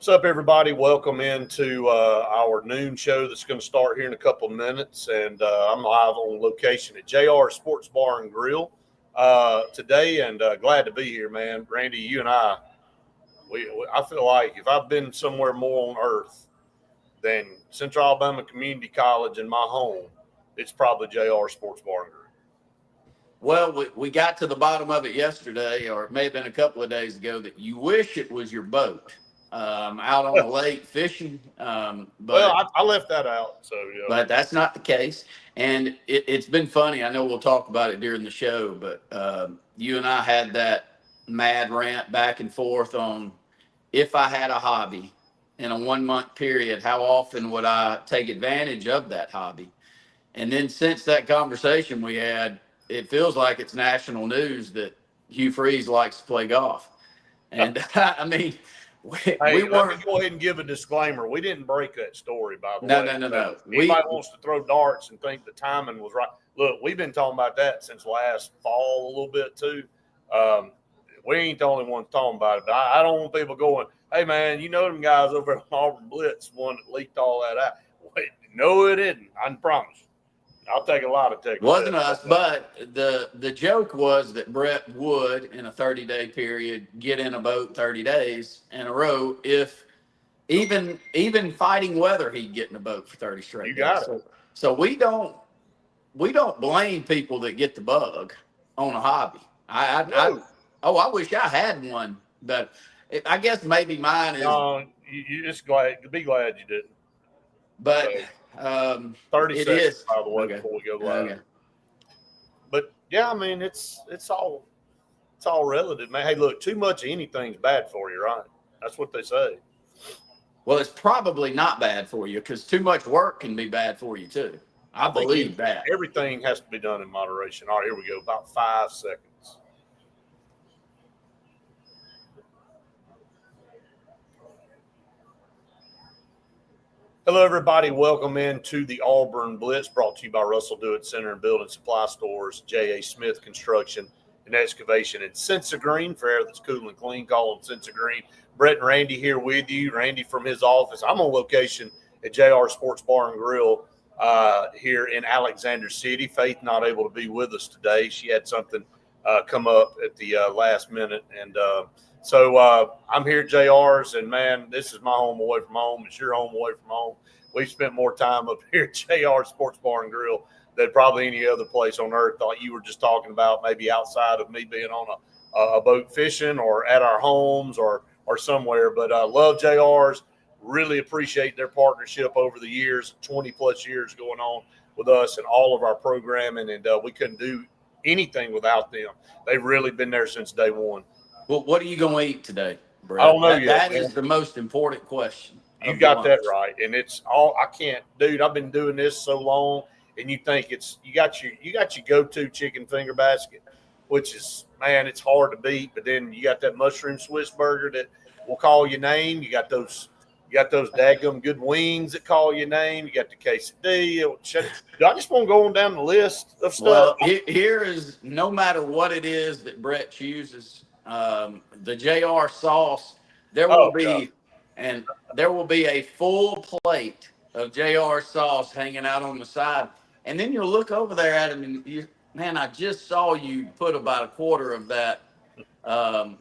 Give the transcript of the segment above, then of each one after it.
What's up, everybody? Welcome into our noon show that's going to start here in a couple of minutes. And I'm live on location at JR Sports Bar and Grill today, and glad to be here, man. Randy, you and I feel like if I've been somewhere more on earth than Central Alabama Community College and my home, it's probably JR Sports Bar and Grill. Well, we got to the bottom of it yesterday, or it may have been a couple of days ago, that you wish it was your boat out on the lake fishing. I left that out. So, yeah. But that's not the case. And it's been funny. I know we'll talk about it during the show, but you and I had that mad rant back and forth on if I had a hobby in a 1 month period, how often would I take advantage of that hobby? And then since that conversation we had, it feels like it's national news that Hugh Freeze likes to play golf. And I mean, we weren't. Let me go ahead and give a disclaimer. We didn't break that story, by the way. No. Anybody wants to throw darts and think the timing was right. Look, we've been talking about that since last fall a little bit too. We ain't the only ones talking about it. But I don't want people going, hey, man, you know them guys over at Auburn Blitz, one that leaked all that out. Wait, no, it didn't. I promise. I'll take a lot of tickets. Wasn't us, but the joke was that Brett would, in a 30-day period, get in a boat 30 days in a row. If even fighting weather, he'd get in a boat for 30 straight days. You got it. So we don't blame people that get the bug on a hobby. I wish I had one, but I guess maybe mine is. No, you just be glad you didn't. But. 30 seconds, is. by the way, Okay. before we go live. Okay. But yeah, I mean, it's all relative, man. Hey, look, too much of anything's bad for you, right? That's what they say. Well, it's probably not bad for you because too much work can be bad for you too. I believe that. Everything has to be done in moderation. All right, here we go. About 5 seconds. Hello, everybody. Welcome into the Auburn Blitz, brought to you by Russell Do-It Center and Building Supply Stores, J.A. Smith Construction and Excavation, and Sensa Green for air that's cool and clean. Call them Sensa Green. Brett and Randy here with you. Randy from his office. I'm on location at JR Sports Bar and Grill here in Alexander City. Faith not able to be with us today. She had something come up at the last minute, and So I'm here at JR's, and, man, this is my home away from home. It's your home away from home. We've spent more time up here at JR Sports Bar and Grill than probably any other place on earth. Like you were just talking about, maybe outside of me being on a boat fishing or at our homes or somewhere. But I love JR's. Really appreciate their partnership over the years, 20-plus years going on with us and all of our programming, and we couldn't do anything without them. They've really been there since day one. Well, what are you going to eat today, Brett? I don't know yet. That is the most important question. You got that right, and it's all I can't, dude. I've been doing this so long, and you think it's you got your go-to chicken finger basket, which is, man, it's hard to beat. But then you got that mushroom Swiss burger that will call your name. You got those daggum good wings that call your name. You got the quesadilla. I just want to go on down the list of stuff. Well, here is, no matter what it is that Brett chooses. The JR sauce, there will be a full plate of JR sauce hanging out on the side, and then you'll look over there at him and man, I just saw you put about a quarter of that that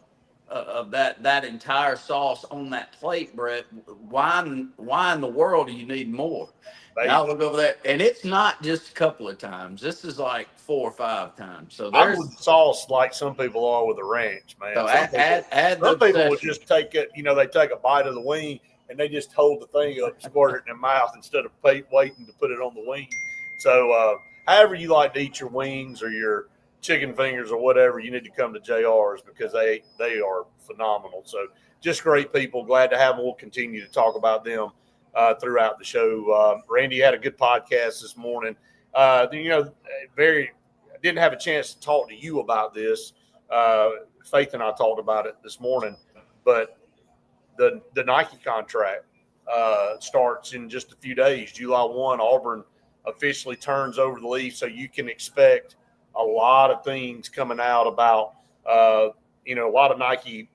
entire sauce on that plate, Brett. Why in the world do you need more? Now look over there, and it's not just a couple of times. This is like 4 or 5 times. So there's I'm with sauce like some people are with a ranch, man. So some people would just take it. They take a bite of the wing and they just hold the thing up, squirt it in their mouth instead of waiting to put it on the wing. So, however you like to eat your wings or your chicken fingers or whatever, you need to come to JR's because they are phenomenal. So, just great people. Glad to have them. We'll continue to talk about them throughout the show. Randy had a good podcast this morning. I didn't have a chance to talk to you about this. Faith and I talked about it this morning, but the Nike contract starts in just a few days. July 1, Auburn officially turns over the leaf, so you can expect a lot of things coming out about, a lot of Nike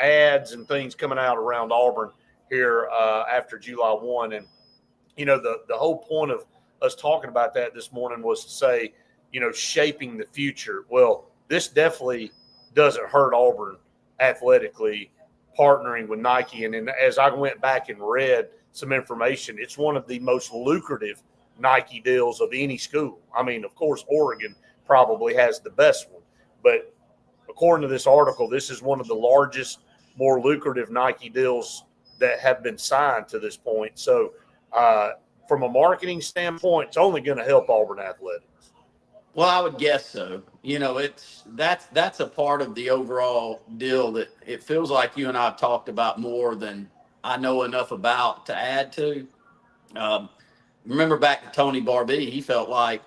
ads and things coming out around Auburn here after July 1. And, the whole point of us talking about that this morning was to say, shaping the future. Well, this definitely doesn't hurt Auburn athletically, partnering with Nike. And then as I went back and read some information, it's one of the most lucrative Nike deals of any school. I mean, of course, Oregon probably has the best one, but according to this article, this is one of the largest, more lucrative Nike deals that have been signed to this point. So from a marketing standpoint, it's only going to help Auburn athletics. Well, I would guess so. That's a part of the overall deal that it feels like you and I have talked about more than I know enough about to add to. Remember back to Tony Barbee, he felt like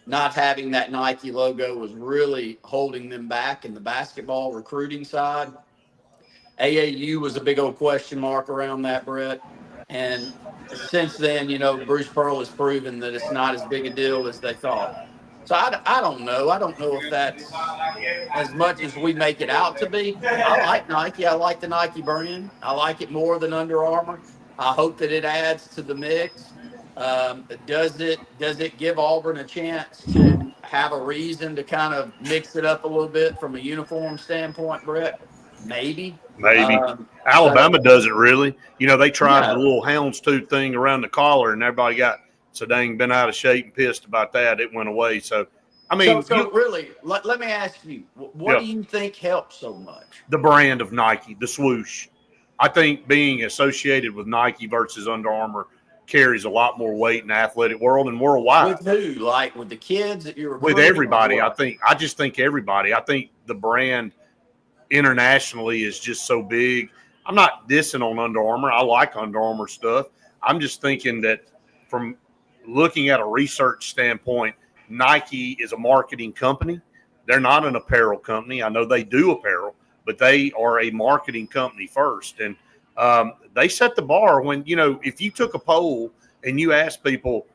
not having that Nike logo was really holding them back in the basketball recruiting side. AAU was a big old question mark around that, Brett. And since then, Bruce Pearl has proven that it's not as big a deal as they thought. So I don't know. I don't know if that's as much as we make it out to be. I like Nike. I like the Nike brand. I like it more than Under Armour. I hope that it adds to the mix. Does it give Auburn a chance to have a reason to kind of mix it up a little bit from a uniform standpoint, Brett? Maybe. Alabama doesn't really. They tried the No. little houndstooth thing around the collar, and everybody got so dang bent out of shape and pissed about that. It went away. So, I mean, really, let me ask you, what do you think helps so much? The brand of Nike, the swoosh. I think being associated with Nike versus Under Armour carries a lot more weight in the athletic world and worldwide. With who? Like with the kids that you're with everybody. I just think everybody. I think the brand internationally is just so big. I'm not dissing on Under Armour. I like Under Armour stuff. I'm just thinking that from looking at a research standpoint, Nike is a marketing company. They're not an apparel company. I know they do apparel, but they are a marketing company first. And they set the bar when, if you took a poll and you asked people,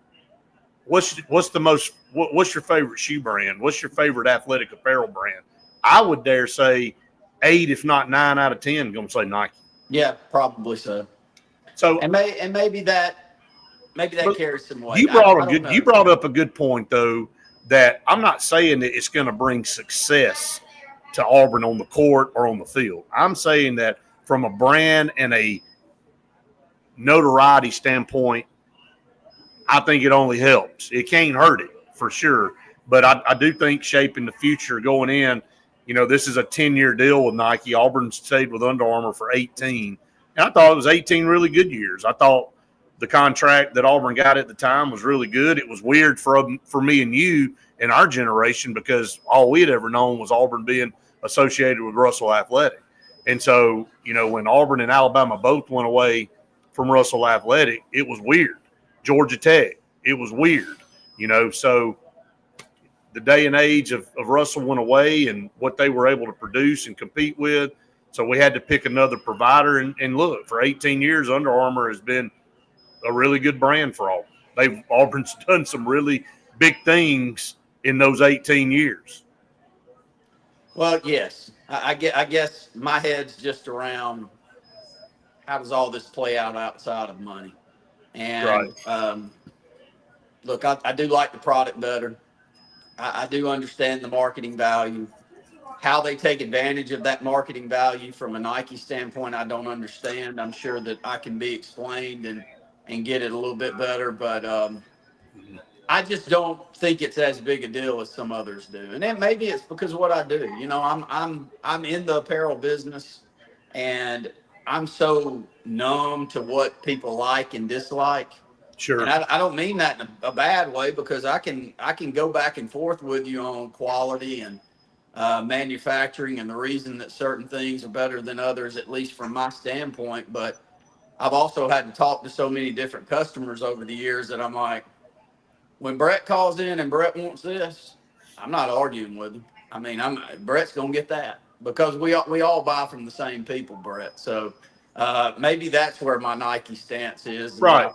what's your favorite shoe brand? What's your favorite athletic apparel brand? I would dare say 8, if not 9 out of 10 going to say Nike. Yeah, probably so. So maybe that carries some weight. You brought up a good point though, that I'm not saying that it's going to bring success to Auburn on the court or on the field. I'm saying that from a brand and a notoriety standpoint, I think it only helps. It can't hurt it for sure. But I do think shaping the future going in, this is a 10-year deal with Nike. Auburn stayed with Under Armour for 18. And I thought it was 18 really good years. I thought the contract that Auburn got at the time was really good. It was weird for me and you in our generation because all we had ever known was Auburn being associated with Russell Athletic. And so, when Auburn and Alabama both went away from Russell Athletic, it was weird. Georgia Tech, it was weird. So the day and age of Russell went away and what they were able to produce and compete with. So we had to pick another provider. And look, for 18 years, Under Armour has been a really good brand for Auburn. Auburn's done some really big things in those 18 years. Well, yes. I guess my head's just around how does all this play out outside of money. And look, I do like the product better. I do understand the marketing value. How they take advantage of that marketing value from a Nike standpoint, I don't understand. I'm sure that I can be explained and get it a little bit better, but I just don't think it's as big a deal as some others do. And then maybe it's because of what I do. I'm in the apparel business, and I'm so numb to what people like and dislike. Sure. And I don't mean that in a bad way, because I can go back and forth with you on quality and manufacturing and the reason that certain things are better than others, at least from my standpoint. But I've also had to talk to so many different customers over the years that I'm like, when Brett calls in and Brett wants this, I'm not arguing with him. I mean, Brett's gonna get that because we all buy from the same people, Brett. So maybe that's where my Nike stance is. Right.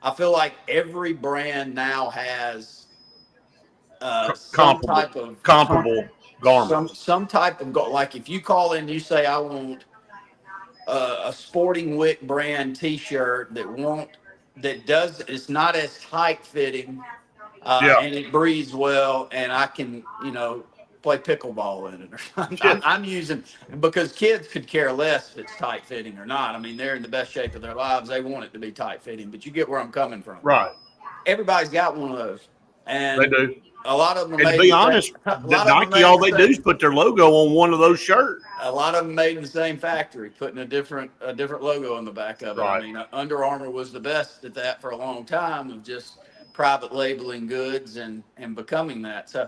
I feel like every brand now has some type of comparable garment. Some type of like if you call in, you say I want a Sporting Wick brand T-shirt it's not as tight fitting, Yeah. and it breathes well, and I can play pickleball in it or something. Yeah. I'm using because kids could care less if it's tight fitting or not. I mean, they're in the best shape of their lives. They want it to be tight fitting, but you get where I'm coming from. Right. Everybody's got one of those, They and do. a lot of them are And to made. be honest, A the lot of them are Nike, made all in the they do same. is put their logo on one of those shirts. A lot of them made in the same factory, putting a different logo on the back of it. Right. I mean, Under Armour was the best at that for a long time, of just private labeling goods and becoming that. So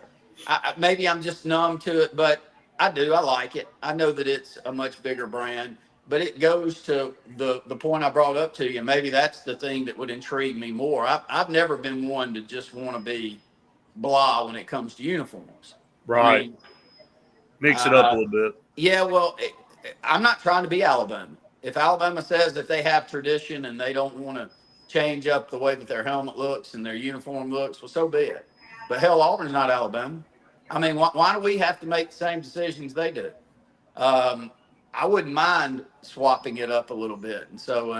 maybe I'm just numb to it, but I do. I like it. I know that it's a much bigger brand, but it goes to the point I brought up to you. Maybe that's the thing that would intrigue me more. I've never been one to just want to be blah when it comes to uniforms. Right. I mean, mix it up a little bit. Yeah, well, I'm not trying to be Alabama. If Alabama says that they have tradition and they don't want to change up the way that their helmet looks and their uniform looks, well, so be it. But hell, Auburn's not Alabama. I mean, why do we have to make the same decisions they do? I wouldn't mind swapping it up a little bit. And so,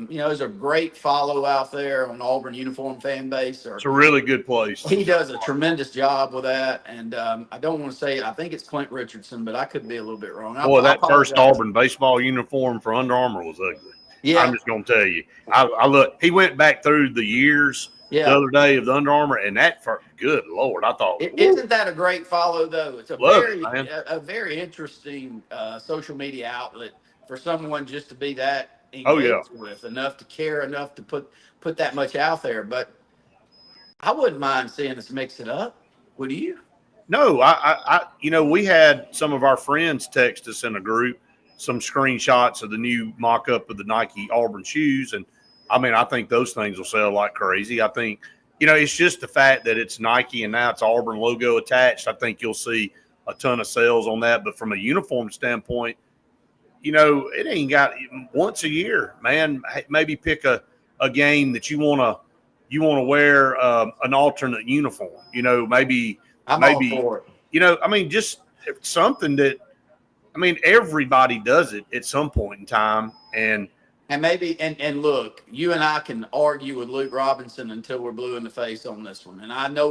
there's a great follow out there on Auburn Uniform Fan Base. It's a really good place. He does a tremendous job with that. And I don't want to say it. I think it's Clint Richardson, but I could be a little bit wrong. Boy, that first Auburn baseball uniform for Under Armour was ugly. Yeah. I'm just going to tell you. I look, he went back through the years the other day of the Under Armour, and that for good Lord, I thought. Isn't that a great follow, though? It's a very interesting social media outlet for someone just to be that engaged with, enough to care, enough to put that much out there. But I wouldn't mind seeing us mix it up. Would you? No, we had some of our friends text us in a group some screenshots of the new mock-up of the Nike Auburn shoes. And, I mean, I think those things will sell like crazy. I think, it's just the fact that it's Nike and now it's Auburn logo attached. I think you'll see a ton of sales on that. But from a uniform standpoint, it ain't got once a year, man, maybe pick a game that you want to wear an alternate uniform, maybe I'm all for it. Just something that, everybody does it at some point in time. And maybe, and look, you and I can argue with Luke Robinson until we're blue in the face on this one. And I know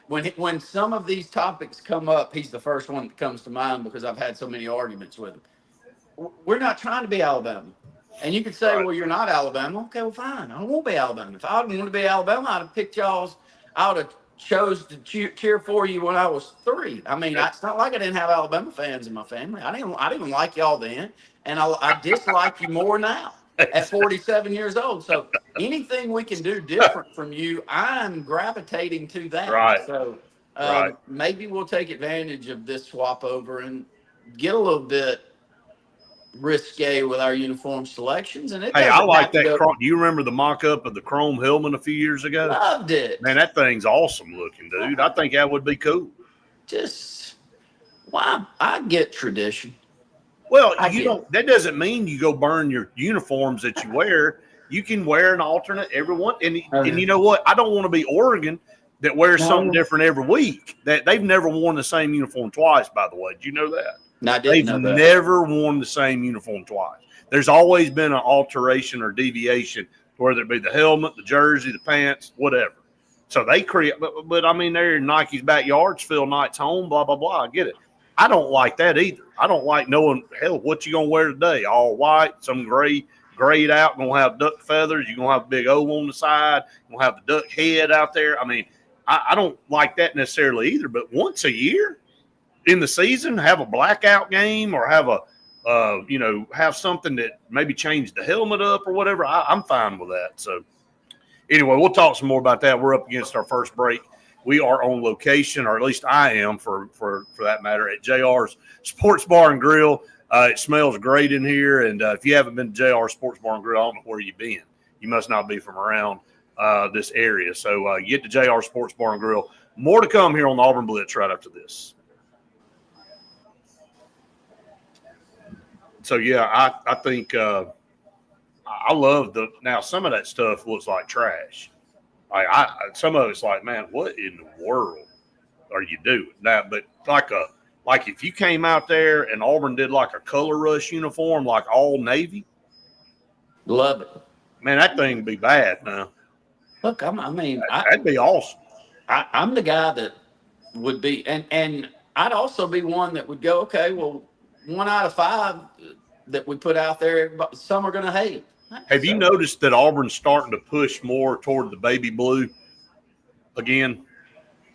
when some of these topics come up, he's the first one that comes to mind because I've had so many arguments with him. We're not trying to be Alabama. And you could say, well, you're not Alabama. Okay, well, fine. I don't want to be Alabama. If I wanted to be Alabama, I'd have picked y'all's. I would have chose to cheer for you when I was 3. I mean, it's not like I didn't have Alabama fans in my family. I didn't like y'all then, and I dislike you more now at 47 years old. So anything we can do different from you, I'm gravitating to that. Right. So maybe we'll take advantage of this swap over and get a little bit risque with our uniform selections. And I like that. Do you remember the mock-up of the chrome helmet a few years ago? Loved it. Man, that thing's awesome looking, dude. I think that would be cool. I get tradition. Well, that doesn't mean you go burn your uniforms that you wear. You can wear an alternate every one. And you know what? I don't want to be Oregon that wears something different every week. That they've never worn the same uniform twice, by the way. Did you know that? No, I didn't know that. They've never worn the same uniform twice. There's always been an alteration or deviation, whether it be the helmet, the jersey, the pants, whatever. So they create, but they're in Nike's backyards, Phil Knight's home, blah, blah, blah. I get it. I don't like that either. I don't like knowing, hell, what you going to wear today? All white, some grayed out, going to have duck feathers. You're going to have a big O on the side. You're going to have the duck head out there. I don't like that necessarily either, but once a year in the season, have a blackout game or have have something that maybe change the helmet up or whatever. I'm fine with that. So anyway, we'll talk some more about that. We're up against our first break. We are on location, or at least I am for that matter, at JR's Sports Bar and Grill. It smells great in here. And if you haven't been to JR Sports Bar and Grill, I don't know where you've been. You must not be from around this area. So get to JR Sports Bar and Grill. More to come here on the Auburn Blitz right after this. So, yeah, I think I love now some of that stuff looks like trash. Some of it's like, man, what in the world are you doing? But like like if you came out there and Auburn did like a color rush uniform, like all Navy, Love it. man, that thing would be bad now. Look, That'd be awesome. I'm the guy that would be, and I'd also be one that would go, okay, well, 1 out of 5 that we put out there, some are going to hate. Have you noticed that Auburn's starting to push more toward the baby blue again?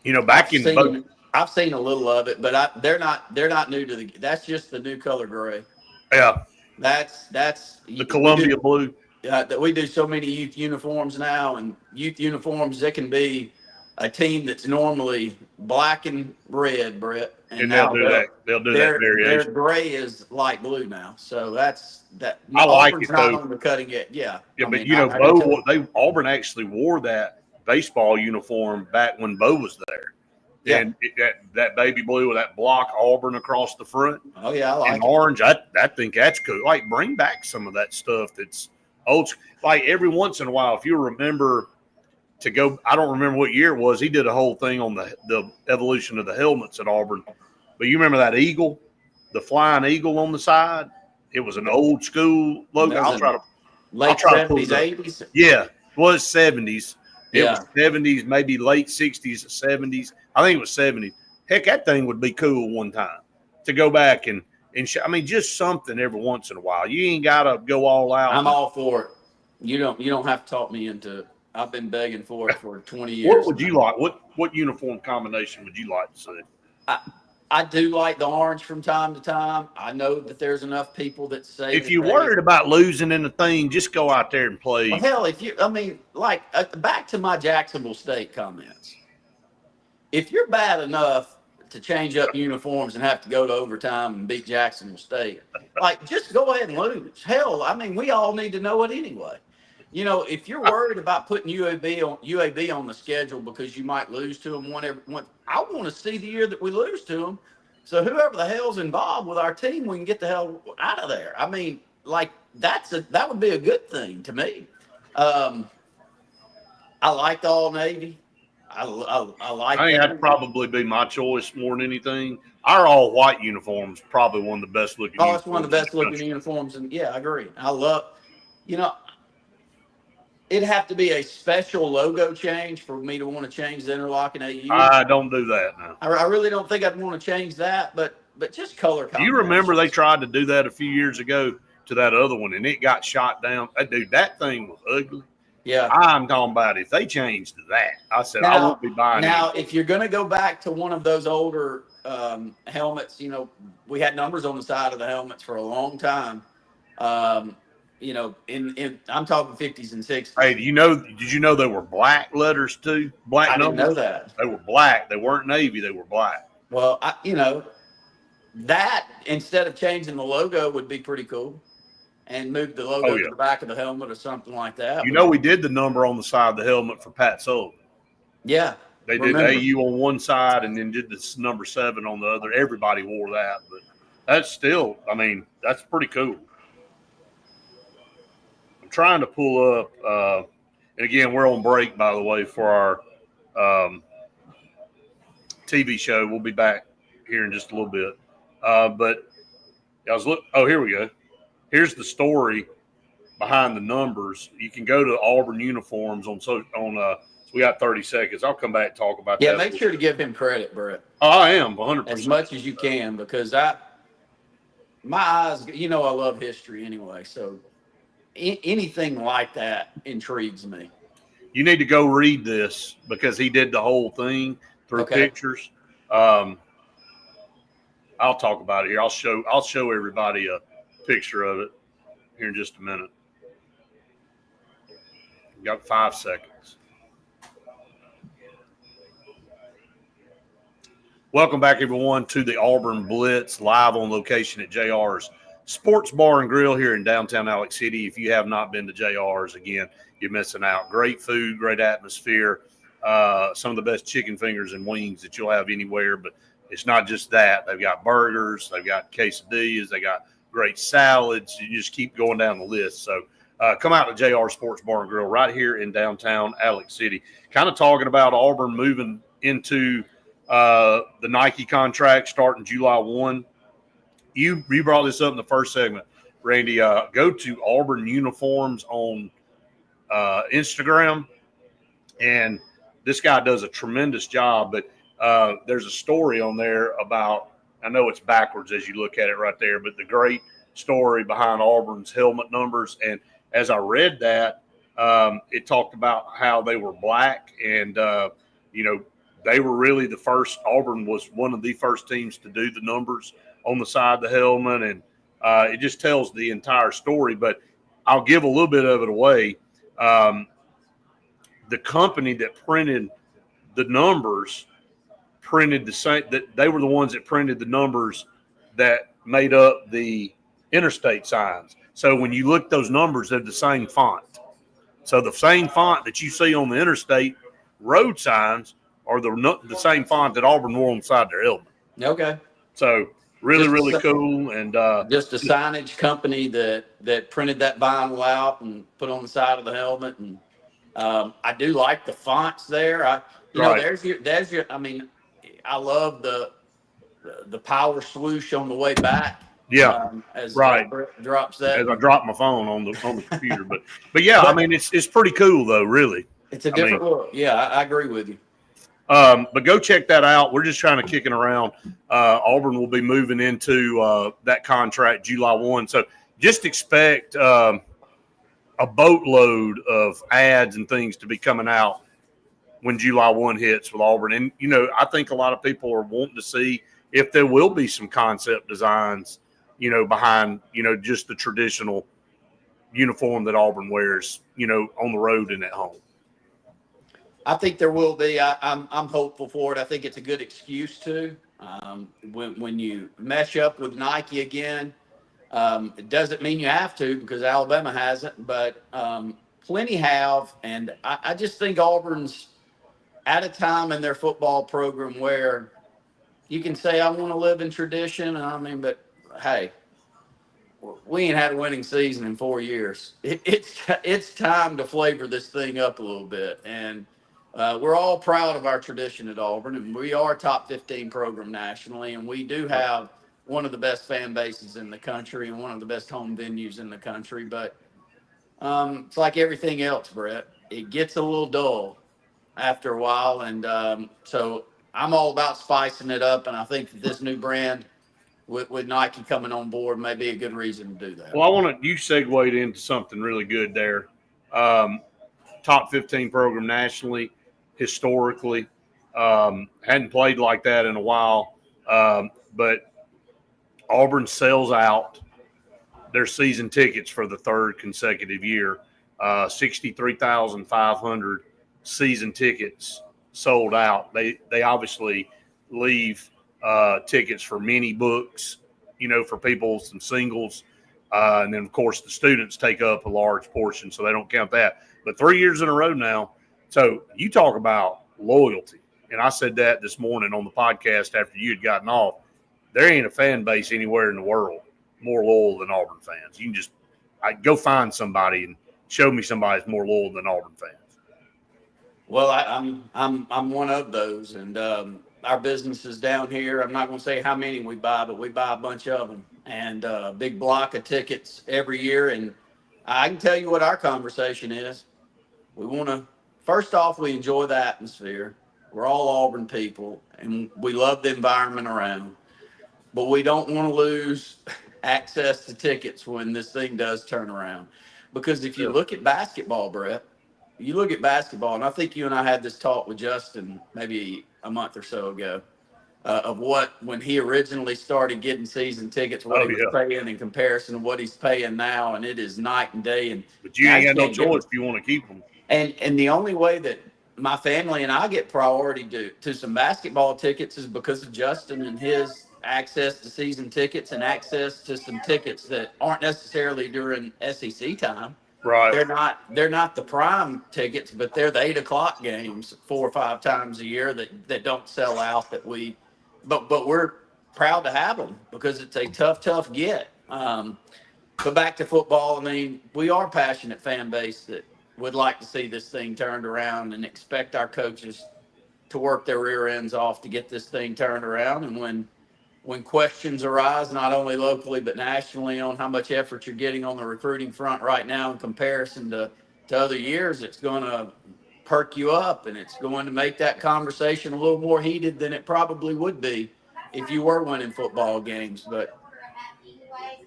You know, I've seen a little of it, but they're not new to that's just the new color gray. Yeah. That's the Columbia blue. That we do so many youth uniforms now, and youth uniforms, it can be a team that's normally black and red, Brett, and they'll do that. They'll do that variation. Their gray is light blue now, so that's that. I like Auburn's it not though. On the cutting edge, yeah. Yeah, but Bo, Auburn actually wore that baseball uniform back when Bo was there. Yeah. And that baby blue with that block Auburn across the front. Oh yeah, I like and orange. I think that's cool. Like bring back some of that stuff that's old. Like every once in a while, if you remember. To go, I don't remember what year it was. He did a whole thing on the evolution of the helmets at Auburn. But you remember that eagle, the flying eagle on the side? It was an old school logo. Late 70s, 80s? Yeah, it was 70s. It was 70s, maybe late 60s, 70s. I think it was 70s. Heck, that thing would be cool one time to go back and I mean, just something every once in a while. You ain't got to go all out. I'm all for it. You don't have to talk me into it. I've been begging for it for 20 years. What would you like? What uniform combination would you like to see? I do like the orange from time to time. I know that there's enough people that say if you're worried about losing in the thing, just go out there and play. Well, hell, back to my Jacksonville State comments. If you're bad enough to change up uniforms and have to go to overtime and beat Jacksonville State, just go ahead and lose. Hell, we all need to know it anyway. You know, if you're worried about putting UAB on the schedule because you might lose to them I want to see the year that we lose to them. So whoever the hell's involved with our team, we can get the hell out of there. I mean, that would be a good thing to me. I like the all Navy. I like. I think that'd probably be my choice more than anything. Our all white uniforms probably one of the best looking. Oh, it's one of the best looking uniforms, and yeah, I agree. I love. It'd have to be a special logo change for me to want to change the interlocking AU. I don't do that now. I really don't think I'd want to change that, but just color. Do you remember they tried to do that a few years ago to that other one, and it got shot down? Dude, that thing was ugly. Yeah. I'm talking about if they changed that. I said, I won't be buying it. Now, if you're going to go back to one of those older helmets, we had numbers on the side of the helmets for a long time. I'm talking 50s and 60s. Hey, did you know they were black letters too? Black numbers? I didn't know that. They were black. They weren't navy. They were black. Well, that instead of changing the logo would be pretty cool, and move the logo to the back of the helmet or something like that. We did the number on the side of the helmet for Pat Sullivan. Yeah. They did AU on one side and then did this number 7 on the other. Everybody wore that, but that's still, that's pretty cool. I'm trying to pull up, and again, we're on break, by the way, for our TV show. We'll be back here in just a little bit. But here we go. Here's the story behind the numbers. You can go to Auburn uniforms so we got 30 seconds. I'll come back and talk about that. Yeah, make sure to give him credit, Brett. Oh, I am 100%. As much as you can, because my eyes, I love history anyway. So anything like that intrigues me. You need to go read this because he did the whole thing through pictures. I'll talk about it here. I'll show everybody a picture of it here in just a minute. You got 5 seconds. Welcome back, everyone, to the Auburn Blitz, live on location at JR's Sports Bar and Grill here in downtown Alex City. If you have not been to JR's, again, you're missing out. Great food, great atmosphere, some of the best chicken fingers and wings that you'll have anywhere. But it's not just that. They've got burgers, they've got quesadillas, they got great salads. You just keep going down the list. So come out to JR Sports Bar and Grill right here in downtown Alex City. Kind of talking about Auburn moving into the Nike contract starting July 1. You brought this up in the first segment, Randy. Go to Auburn Uniforms on Instagram, and this guy does a tremendous job. But there's a story on there about, I know it's backwards as you look at it right there, but the great story behind Auburn's helmet numbers. And as I read that, it talked about how they were black, and they were really the first. Auburn was one of the first teams to do the numbers on the side of the helmet, and it just tells the entire story. But I'll give a little bit of it away. The company that printed the numbers printed the same, that they were the ones that printed the numbers that made up the interstate signs. So when you look at those numbers, they're the same font. So the same font that you see on the interstate road signs are the same font that Auburn wore on the side of their helmet. Okay. So really cool. And just a signage company that printed that vinyl out and put on the side of the helmet. And I do like the fonts there. There's your. I mean, I love the power swoosh on the way back. Yeah, as right. Drops that. As I drop my phone on the computer, but yeah, I mean it's pretty cool though, really. It's a different look. Yeah, I agree with you. But go check that out. We're just trying to kick it around. Auburn will be moving into that contract July 1, so just expect a boatload of ads and things to be coming out when July 1 hits with Auburn. And I think a lot of people are wanting to see if there will be some concept designs, behind, just the traditional uniform that Auburn wears, on the road and at home. I think there will be. I'm hopeful for it. I think it's a good excuse to. When you mesh up with Nike again, it doesn't mean you have to, because Alabama hasn't, but plenty have. And I just think Auburn's at a time in their football program where you can say, I want to live in tradition. But hey, we ain't had a winning season in 4 years. It's time to flavor this thing up a little bit. And we're all proud of our tradition at Auburn, and we are a top 15 program nationally, and we do have one of the best fan bases in the country and one of the best home venues in the country. But it's like everything else, Brett. It gets a little dull after a while, and so I'm all about spicing it up, and I think that this new brand with Nike coming on board may be a good reason to do that. Well, you segued into something really good there. Top 15 program nationally, historically. Hadn't played like that in a while, but Auburn sells out their season tickets for the third consecutive year. 63,500 season tickets sold out. They obviously leave tickets for mini books, for people, some singles. And then, of course, the students take up a large portion, so they don't count that. But 3 years in a row now. So you talk about loyalty. And I said that this morning on the podcast after you had gotten off. There ain't a fan base anywhere in the world more loyal than Auburn fans. You can just go find somebody and show me somebody that's more loyal than Auburn fans. Well, I'm one of those, and our businesses down here, I'm not going to say how many we buy, but we buy a bunch of them, and a big block of tickets every year. And I can tell you what our conversation is. We want to, first off, we enjoy the atmosphere. We're all Auburn people, and we love the environment around. But we don't want to lose access to tickets when this thing does turn around. Because if you look at basketball, Brett, you look at basketball, and I think you and I had this talk with Justin maybe a month or so ago, of when he originally started getting season tickets, what he was paying in comparison to what he's paying now, and it is night and day. But you ain't got no choice if you want to keep them. And the only way that my family and I get priority to some basketball tickets is because of Justin and his access to season tickets and access to some tickets that aren't necessarily during SEC time. Right. They're not the prime tickets, but they're the 8 o'clock games 4 or 5 times a year that don't sell out, but we're proud to have them because it's a tough get. But back to football, I mean, we are a passionate fan base that would like to see this thing turned around and expect our coaches to work their rear ends off to get this thing turned around. And when questions arise, not only locally but nationally, on how much effort you're getting on the recruiting front right now in comparison to other years, it's going to perk you up, and it's going to make that conversation a little more heated than it probably would be if you were winning football games. But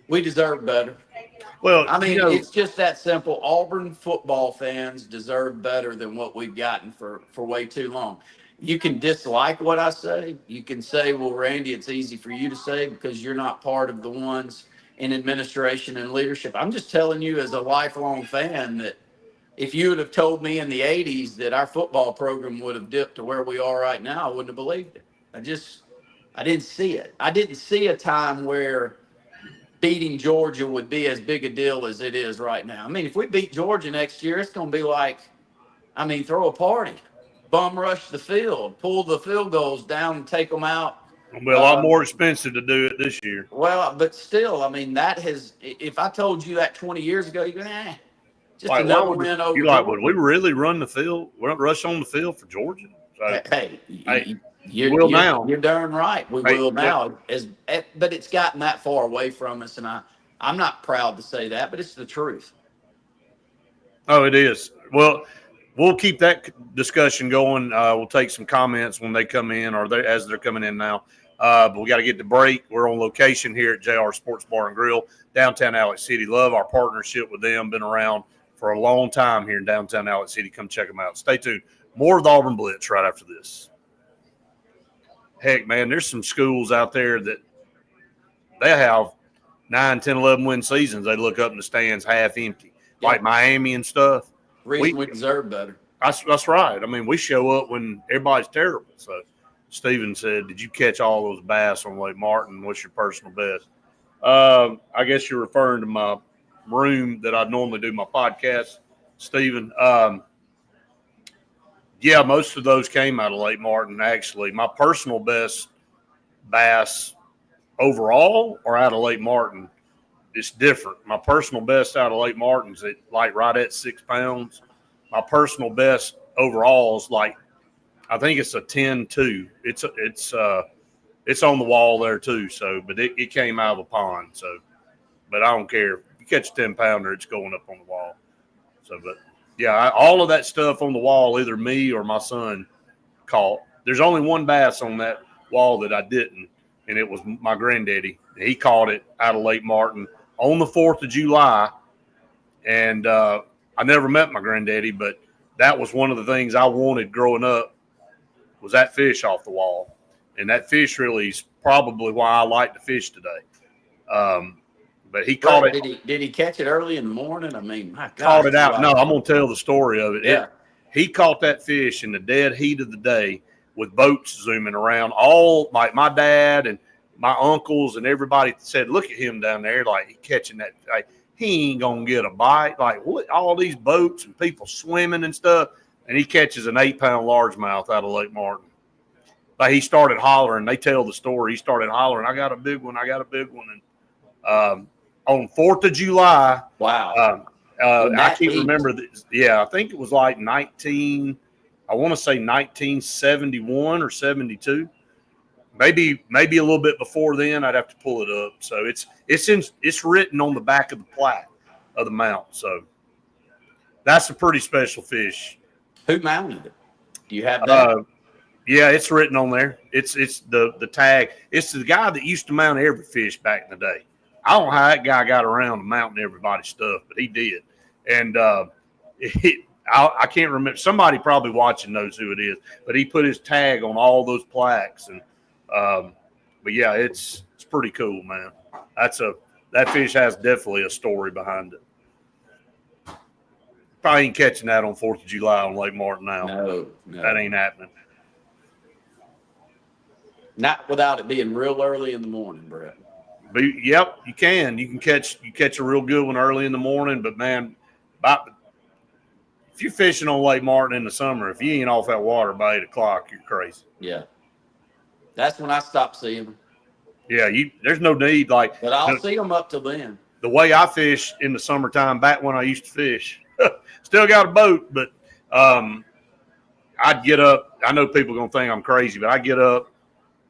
we deserve better. Well, I mean, it's just that simple. Auburn football fans deserve better than what we've gotten for way too long. You can dislike what I say. You can say, well, Randy, it's easy for you to say because you're not part of the ones in administration and leadership. I'm just telling you as a lifelong fan that if you would have told me in the 80s that our football program would have dipped to where we are right now, I wouldn't have believed it. I didn't see it. I didn't see a time where beating Georgia would be as big a deal as it is right now. I mean, if we beat Georgia next year, it's going to be like, throw a party, bum rush the field, pull the field goals down and take them out. It'll be a lot more expensive to do it this year. Well, but still, that has, if I told you that 20 years ago, you go, just like, another win over. You're like, would we really run the field? We don't rush on the field for Georgia? So, You're darn right. We will now. But it's gotten that far away from us, and I'm not proud to say that, but it's the truth. Oh, it is. Well, we'll keep that discussion going. We'll take some comments when they come in, or as they're coming in now. But we got to get the break. We're on location here at JR Sports Bar and Grill, downtown Alex City. Love our partnership with them. Been around for a long time here in downtown Alex City. Come check them out. Stay tuned. More of the Auburn Blitz right after this. Heck, man, there's some schools out there that they have 9, 10, 11 win seasons. They look up in the stands half empty, like Miami and stuff. We deserve better. That's right. I mean, we show up when everybody's terrible. So Steven said, did you catch all those bass on Lake Martin? What's your personal best? I guess you're referring to my room that I normally do my podcast, Steven. Yeah, most of those came out of Lake Martin, actually. My personal best bass overall or out of Lake Martin, it's different. My personal best out of Lake Martin's right at 6 pounds. My personal best overall is I think it's a 10-2. It's on the wall there too. So, but it came out of a pond. So, but I don't care. If you catch a 10-pounder, it's going up on the wall. So, but yeah, all of that stuff on the wall, either me or my son caught. There's only one bass on that wall that I didn't, and it was my granddaddy. He caught it out of Lake Martin on the 4th of July, and I never met my granddaddy, but that was one of the things I wanted growing up was that fish off the wall, and that fish really is probably why I like to fish today. But he caught it. Did he catch it early in the morning? I mean, my God. Caught it out. No, I'm going to tell the story of it. Yeah. He caught that fish in the dead heat of the day with boats zooming around. My dad and my uncles and everybody said, look at him down there, like catching that. Like, he ain't going to get a bite. Like, what? All these boats and people swimming and stuff. And he catches an 8-pound largemouth out of Lake Martin. Like, he started hollering. They tell the story. He started hollering, I got a big one. I got a big one. And on 4th of July. Wow. I can't remember. I think it was like I want to say 1971 or 72. Maybe a little bit before then. I'd have to pull it up. So it's written on the back of the plaque of the mount. So that's a pretty special fish. Who mounted it? Do you have that? Yeah, it's written on there. It's the tag. It's the guy that used to mount every fish back in the day. I don't know how that guy got around to mounting everybody's stuff, but he did. And I can't remember. Somebody probably watching knows who it is, but he put his tag on all those plaques. And but yeah, it's pretty cool, man. That fish has definitely a story behind it. Probably ain't catching that on 4th of July on Lake Martin now. No. That ain't happening. Not without it being real early in the morning, Brett. But, yep, you can. You can catch a real good one early in the morning. But, man, if you're fishing on Lake Martin in the summer, if you ain't off that water by 8 o'clock, you're crazy. Yeah. That's when I stop seeing them. Yeah, there's no need. But I'll see them up till then. The way I fish in the summertime, back when I used to fish, still got a boat, but I'd get up I know people are going to think I'm crazy, but I get up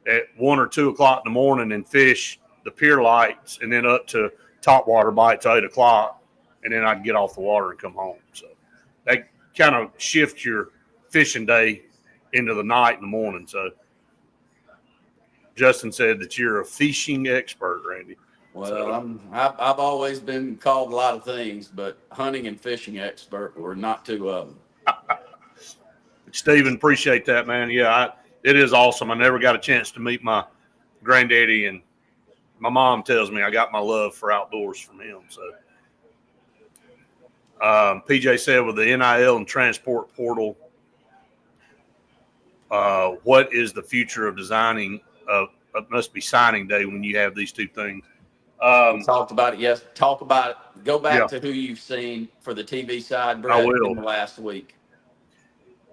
at 1 or 2 o'clock in the morning and fish the pier lights and then up to topwater bites at 8 o'clock, and then I can get off the water and come home. So that kind of shifts your fishing day into the night and the morning. So Justin said that you're a fishing expert, Randy. Well, So, I've always been called a lot of things, but hunting and fishing expert were not two of them. Stephen, appreciate that, man. Yeah, it is awesome. I never got a chance to meet my granddaddy, and my mom tells me I got my love for outdoors from him. So, PJ said with the NIL and transport portal, what is the future of designing? It must be signing day when you have these two things. We talked about it. Yes, talk about it. Go back Yeah. to who you've seen for the TV side, I Brett, will. in the last week.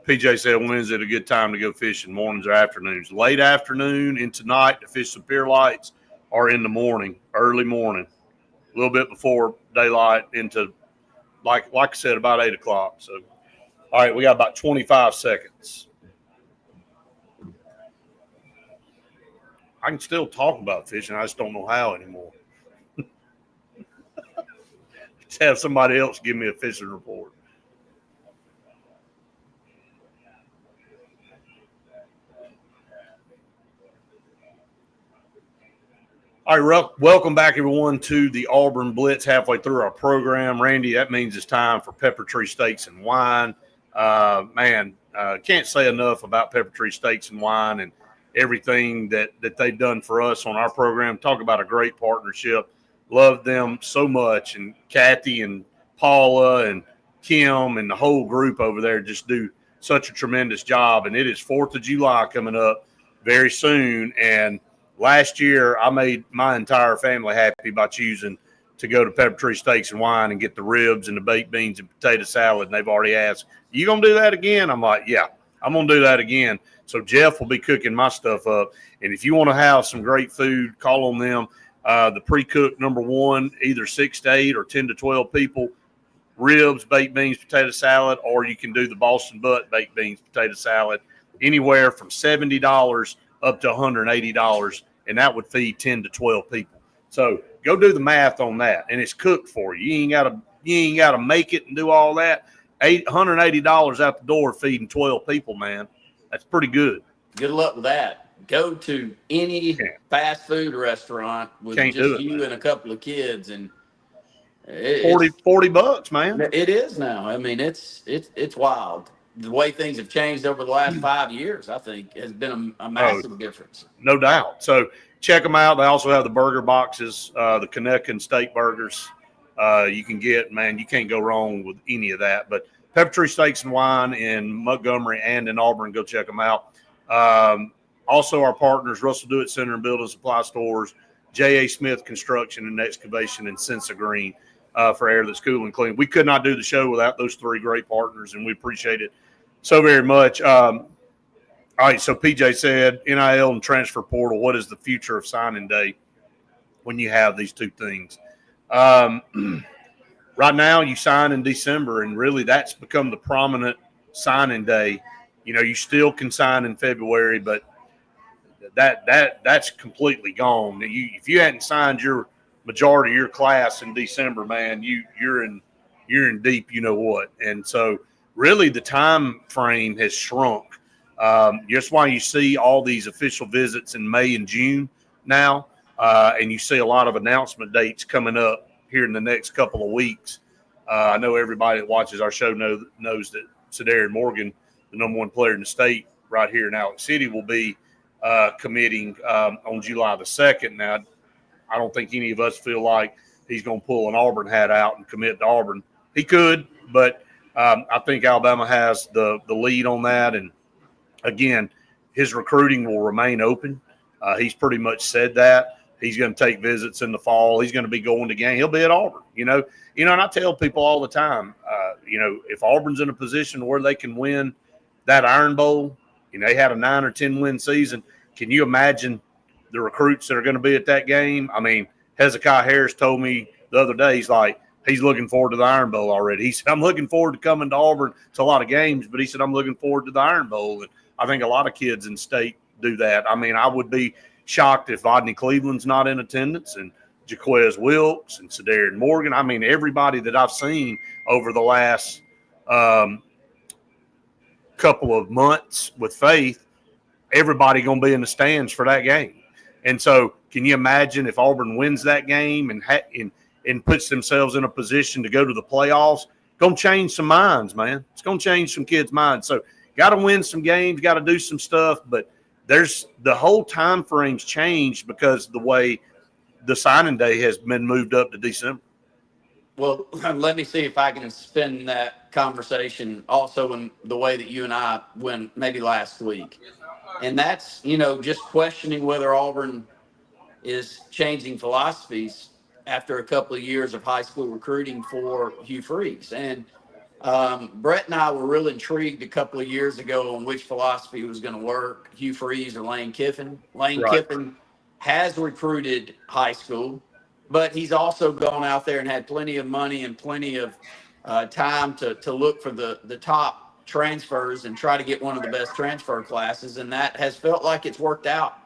PJ said, when is it a good time to go fishing, mornings or afternoons? Late afternoon into night to fish some pier lights, or in the morning, early morning, a little bit before daylight into, like I said, about 8 o'clock. So, all right, we got about 25 seconds. I can still talk about fishing. I just don't know how anymore. Just have somebody else give me a fishing report. All right, welcome back, everyone, to the Auburn Blitz. Halfway through our program, Randy, that means it's time for Pepper Tree Steaks and Wine. Can't say enough about Pepper Tree Steaks and Wine and everything that they've done for us on our program. Talk about a great partnership. Love them so much, and Kathy and Paula and Kim and the whole group over there just do such a tremendous job. And it is 4th of July coming up very soon, and last year, I made my entire family happy by choosing to go to Pepper Tree Steaks and Wine and get the ribs and the baked beans and potato salad. And they've already asked, you going to do that again? I'm like, yeah, I'm going to do that again. So Jeff will be cooking my stuff up. And if you want to have some great food, call on them. The pre-cooked #1, either 6 to 8 or 10 to 12 people, ribs, baked beans, potato salad, or you can do the Boston butt baked beans, potato salad, anywhere from $70 up to $180, and that would feed 10 to 12 people. So go do the math on that, and it's cooked for you. You ain't gotta make it and do all that. $180 out the door feeding 12 people, man. That's pretty good. Good luck with that. Go to any fast food restaurant with just you and a couple of kids, and $40, man. It is now. I mean, it's wild. The way things have changed over the last 5 years, I think, has been a massive difference. No doubt. So check them out. They also have the burger boxes, the Kaneka steak burgers. You can get, man, you can't go wrong with any of that. But Pepper Tree Steaks and Wine in Montgomery and in Auburn, go check them out. Also, our partners, Russell Do It Center and Building Supply Stores, J.A. Smith Construction and Excavation, and Sensa Green for air that's cool and clean. We could not do the show without those three great partners, and we appreciate it so very much. All right, so PJ said, NIL and transfer portal, what is the future of signing day when you have these two things? Right now, you sign in December, and really that's become the prominent signing day. You know, you still can sign in February, but that's completely gone. If you hadn't signed your majority of your class in December, man, you're in deep, you know what. And so really the time frame has shrunk. Just why you see all these official visits in May and June now, and you see a lot of announcement dates coming up here in the next couple of weeks. I know everybody that watches our show knows that Cedarian Morgan, the #1 player in the state right here in Alex City, will be committing on July the 2nd. Now, I don't think any of us feel like he's going to pull an Auburn hat out and commit to Auburn. He could, but I think Alabama has the lead on that. And, again, his recruiting will remain open. He's pretty much said that. He's going to take visits in the fall. He's going to be going to game. He'll be at Auburn, and I tell people all the time, if Auburn's in a position where they can win that Iron Bowl, they had a 9 or 10 win season. Can you imagine the recruits that are going to be at that game? I mean, Hezekiah Harris told me the other day, he's looking forward to the Iron Bowl already. He said, I'm looking forward to coming to Auburn to a lot of games, but he said, I'm looking forward to the Iron Bowl. And I think a lot of kids in state do that. I mean, I would be shocked if Rodney Cleveland's not in attendance, and Jaquez Wilkes and Sedarian Morgan. I mean, everybody that I've seen over the last couple of months with Faith, everybody going to be in the stands for that game. And so can you imagine if Auburn wins that game and puts themselves in a position to go to the playoffs? Going to change some minds, man. It's going to change some kids' minds. So got to win some games, got to do some stuff, but there's the whole time frame's changed because the way the signing day has been moved up to December. Well, let me see if I can spin that conversation also in the way that you and I went maybe last week. And that's, just questioning whether Auburn is changing philosophies after a couple of years of high school recruiting for Hugh Freeze. And Brett and I were real intrigued a couple of years ago on which philosophy was going to work, Hugh Freeze or Lane Kiffin. Lane Kiffin has recruited high school, but he's also gone out there and had plenty of money and plenty of time to look for the top transfers and try to get one of the best transfer classes. And that has felt like it's worked out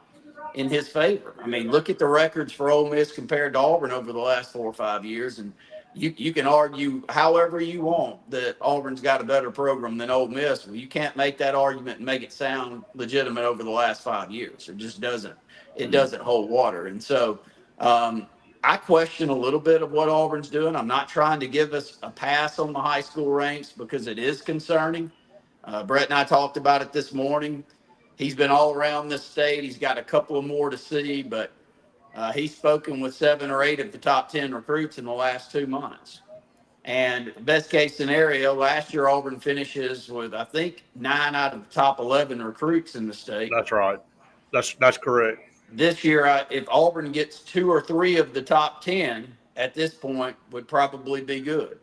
in his favor. I mean, look at the records for Ole Miss compared to Auburn over the last 4 or 5 years. And you can argue however you want that Auburn's got a better program than Ole Miss. Well, you can't make that argument and make it sound legitimate over the last 5 years. It just doesn't. It doesn't hold water. And so I question a little bit of what Auburn's doing. I'm not trying to give us a pass on the high school ranks because it is concerning. Brett and I talked about it this morning. He's been all around this state. He's got a couple of more to see, but he's spoken with 7 or 8 of the top 10 recruits in the last 2 months. And best case scenario, last year Auburn finishes with, I think, 9 out of the top 11 recruits in the state. That's right. That's correct. This year, if Auburn gets 2 or 3 of the top 10 at this point, would probably be good.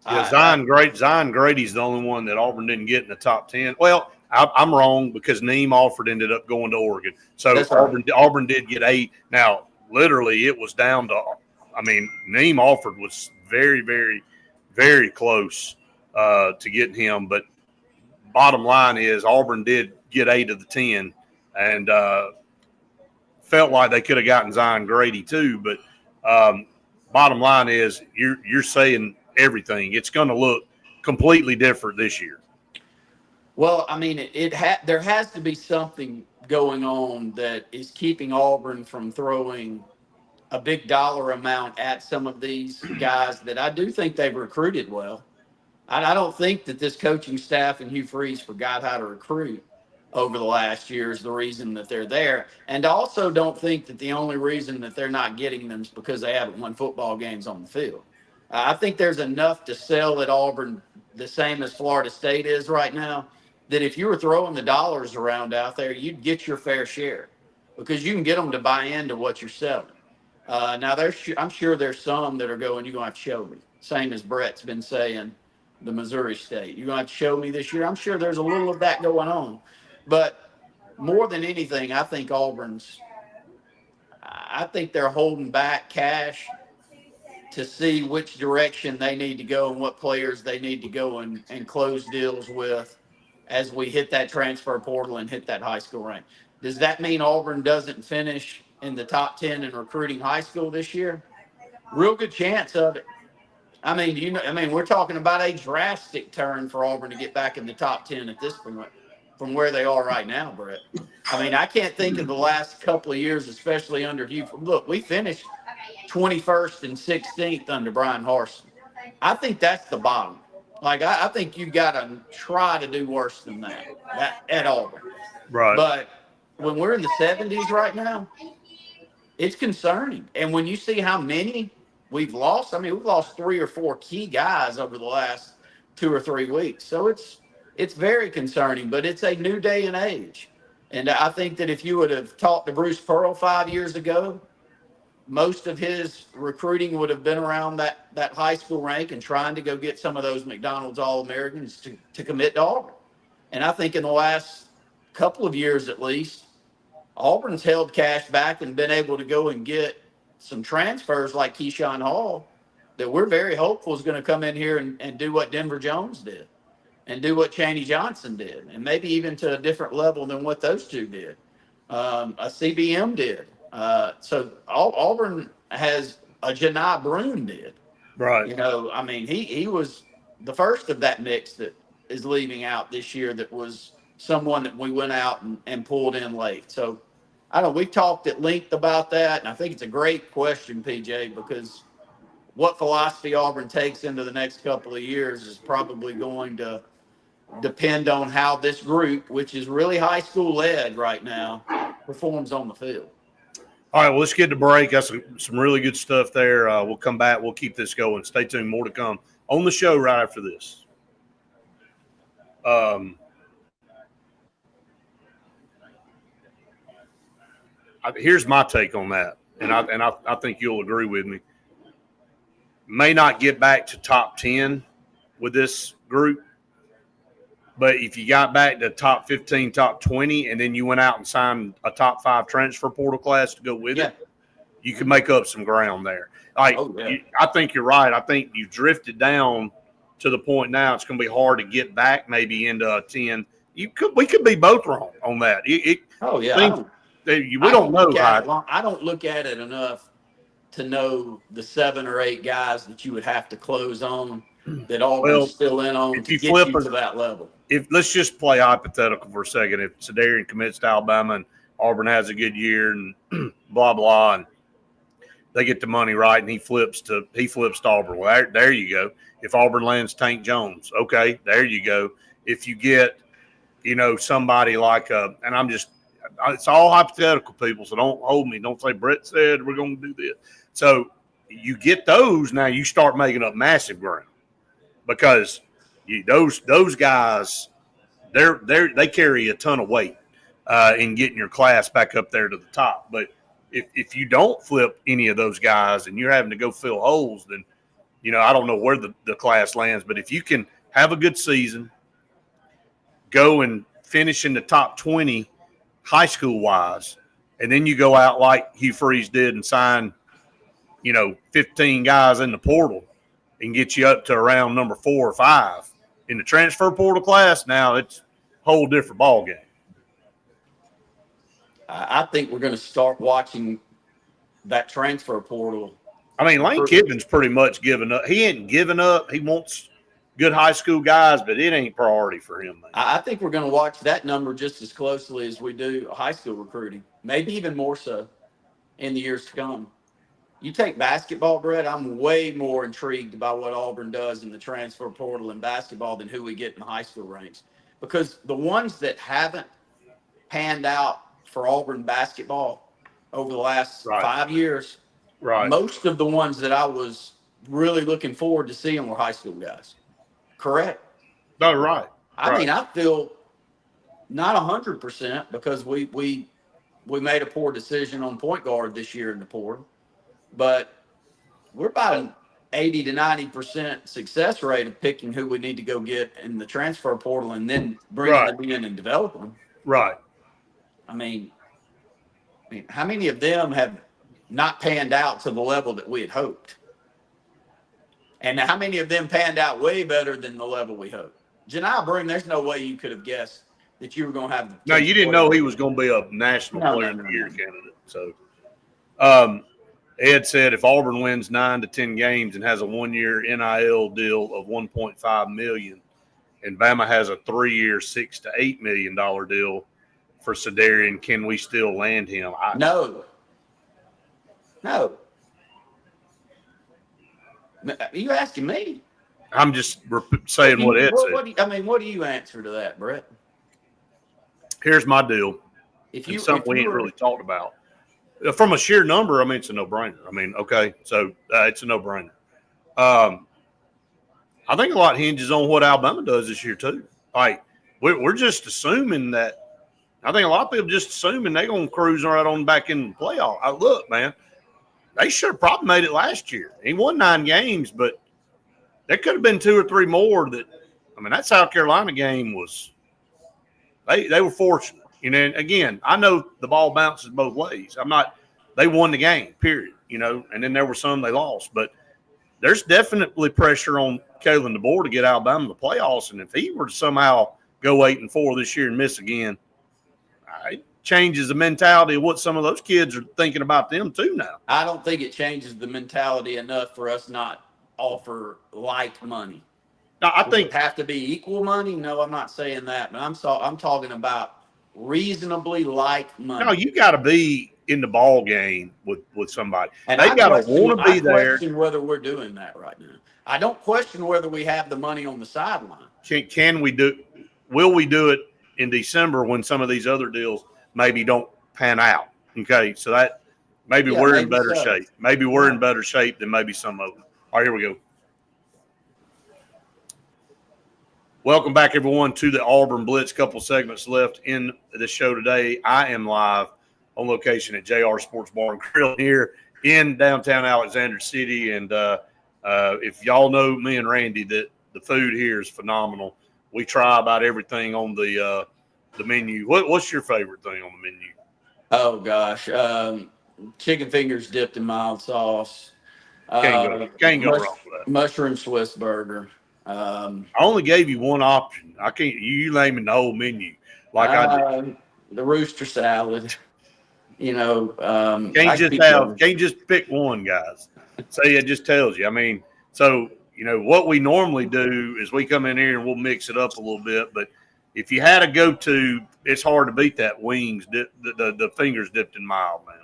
Yeah, Zion Grady's the only one that Auburn didn't get in the top 10. Well, I'm wrong because Neem Alford ended up going to Oregon. So Auburn did get 8. Now, literally, it was down to – I mean, Neem Alford was very, very, very close to getting him. But bottom line is Auburn did get 8 of the 10 and felt like they could have gotten Zion Grady too. But bottom line is you're saying everything. It's going to look completely different this year. Well, I mean, there has to be something going on that is keeping Auburn from throwing a big dollar amount at some of these guys that I do think they've recruited well. I don't think that this coaching staff and Hugh Freeze forgot how to recruit over the last year is the reason that they're there. And I also don't think that the only reason that they're not getting them is because they haven't won football games on the field. I think there's enough to sell at Auburn the same as Florida State is right now, that if you were throwing the dollars around out there, you'd get your fair share because you can get them to buy into what you're selling. Now, I'm sure there's some that are going, you're going to have to show me. Same as Brett's been saying, the Missouri State. You're going to have to show me this year. I'm sure there's a little of that going on. But more than anything, I think they're holding back cash to see which direction they need to go and what players they need to go and close deals with as we hit that transfer portal and hit that high school rank. Does that mean Auburn doesn't finish in the top 10 in recruiting high school this year? Real good chance of it. I mean, we're talking about a drastic turn for Auburn to get back in the top 10 at this point from where they are right now, Brett. I mean, I can't think of the last couple of years, especially under Hugh. Look, we finished 21st and 16th under Brian Harsin. I think that's the bottom. Like, I think you got to try to do worse than that at Auburn. Right. But when we're in the 70s right now, it's concerning. And when you see how many we've lost, I mean, we've lost 3 or 4 key guys over the last 2 or 3 weeks. So it's very concerning, but it's a new day and age. And I think that if you would have talked to Bruce Pearl 5 years ago, most of his recruiting would have been around that high school rank and trying to go get some of those McDonald's All-Americans to commit to Auburn. And I think in the last couple of years at least, Auburn's held cash back and been able to go and get some transfers like Keyshawn Hall that we're very hopeful is going to come in here and do what Denver Jones did. and do what Chaney Johnson did, and maybe even to a different level than what those two did. A CBM did. So Auburn has a Janai Broom did. Right. You know, I mean, he was the first of that mix that is leaving out this year. That was someone that we went out and pulled in late. So I don't know. We talked at length about that, and I think it's a great question, PJ, because what philosophy Auburn takes into the next couple of years is probably going to depend on how this group, which is really high school led right now, performs on the field. All right, well, let's get to break. That's some really good stuff there. We'll come back. We'll keep this going. Stay tuned. More to come on the show right after this. Here's my take on that, and I think you'll agree with me. May not get back to top 10 with this group, but if you got back to top 15, top 20, and then you went out and signed a top 5 transfer portal class to go with it, you can make up some ground there. I think you're right. I think you drifted down to the point now it's going to be hard to get back maybe into a 10. We could be both wrong on that. We don't know. I don't look at it enough to know the 7 or 8 guys that you would have to close on that Auburn's still in on to get you to that level. Let's just play hypothetical for a second. If Sedarian commits to Alabama and Auburn has a good year and blah blah, and they get the money right, and he flips to Auburn. Well, there you go. If Auburn lands Tank Jones, okay, there you go. If you get, somebody like and it's all hypothetical, people. So don't hold me. Don't say Brett said we're going to do this. So you get those, now you start making up massive ground because those guys, they carry a ton of weight in getting your class back up there to the top. But if you don't flip any of those guys and you're having to go fill holes, then I don't know where the class lands. But if you can have a good season, go and finish in the top 20 high school wise, and then you go out like Hugh Freeze did and sign 15 guys in the portal and get you up to around number 4 or 5 in the transfer portal class, now it's a whole different ball game. I think we're going to start watching that transfer portal. I mean, Lane Kiffin's pretty much given up. He ain't given up. He wants good high school guys, but it ain't priority for him, man. I think we're going to watch that number just as closely as we do high school recruiting, maybe even more so in the years to come. You take basketball, Brett, I'm way more intrigued by what Auburn does in the transfer portal in basketball than who we get in the high school ranks. Because the ones that haven't panned out for Auburn basketball over the last 5 years, most of the ones that I was really looking forward to seeing were high school guys. Correct? No, right. I mean, I feel not 100% because we made a poor decision on point guard this year in the portal, but we're about an 80 to 90% success rate of picking who we need to go get in the transfer portal and then bringing them in and develop them. Right. I mean, how many of them have not panned out to the level that we had hoped? And how many of them panned out way better than the level we hoped? Janai Broom, there's no way you could have guessed that you were going to have. No, you didn't know he was going to be a national player of the year candidate. So, Ed said if Auburn wins 9 to 10 games and has a 1-year NIL deal of $1.5 million, and Bama has a 3-year $6 to $8 million deal for Sedarian, can we still land him? No. Are you asking me? I'm just saying what Ed said. What do you answer to that, Brett? Here's my deal. Something we ain't really talked about. From a sheer number, it's a no-brainer. Okay, so it's a no-brainer. I think a lot hinges on what Alabama does this year too. Like we're just assuming that. I think a lot of people just assuming they're going to cruise right on back in the playoff. Look, man, they should have probably made it last year. He won 9 games, but there could have been 2 or 3 more that that South Carolina game was they were fortunate. Again, I know the ball bounces both ways. They won the game, period. And then there were some they lost. But there's definitely pressure on Kalen DeBoer to get Alabama to the playoffs. And if he were to somehow go 8-4 this year and miss again, it changes the mentality of what some of those kids are thinking about them too now. I don't think it changes the mentality enough for us not offer like money. Now, I think it have to be equal money. No, I'm not saying that, but I'm talking about reasonably like money. no, you got to be in the ball game with somebody. And they got to want to be there. I question whether we're doing that right now. I don't question whether we have the money on the sideline. Can we do? Will we do it in December when some of these other deals maybe don't pan out? Okay, so that maybe we're in better shape. Maybe we're in better shape than maybe some of them. All right, here we go. Welcome back, everyone, to the Auburn Blitz. Couple segments left in the show today. I am live on location at JR Sports Bar and Grill here in downtown Alexander City. And if y'all know me and Randy, that the food here is phenomenal. We try about everything on the menu. What's your favorite thing on the menu? Oh, gosh. Chicken fingers dipped in mild sauce. Can't go wrong with that. Mushroom Swiss burger. I only gave you one option. I can't. You naming the whole menu like I did. The rooster salad. Can't just pick one, guys. Say it just tells you. I mean, so what we normally do is we come in here and we'll mix it up a little bit. But if you had a go-to, it's hard to beat that wings. The fingers dipped in mild, man.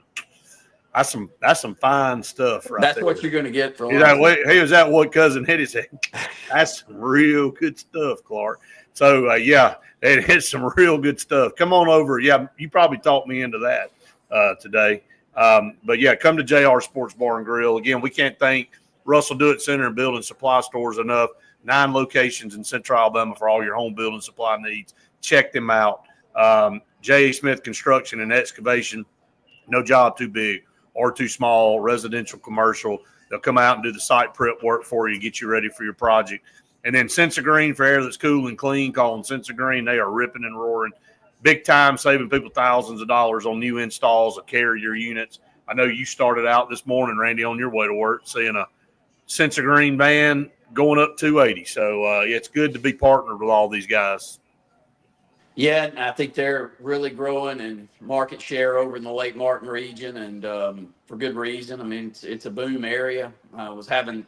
That's some fine stuff right there. That's what you're going to get for lunch. Hey, is that what Cousin Hetty said? That's some real good stuff, Clark. So, it's some real good stuff. Come on over. Yeah, you probably talked me into that today. But, come to JR Sports Bar and Grill. Again, we can't thank Russell Do-It Center and Building Supply Stores enough. 9 locations in Central Alabama for all your home building supply needs. Check them out. J.A. Smith Construction and Excavation. No job too big or too small, residential, commercial. They'll come out and do the site prep work for you, get you ready for your project. And then Sensa Green for air that's cool and clean. Call them Sensa Green. They are ripping and roaring. Big time, saving people thousands of dollars on new installs of carrier units. I know you started out this morning, Randy, on your way to work, seeing a Sensa Green van going up 280. So, it's good to be partnered with all these guys. Yeah, and I think they're really growing in market share over in the Lake Martin region, and for good reason. I mean, it's a boom area. I was having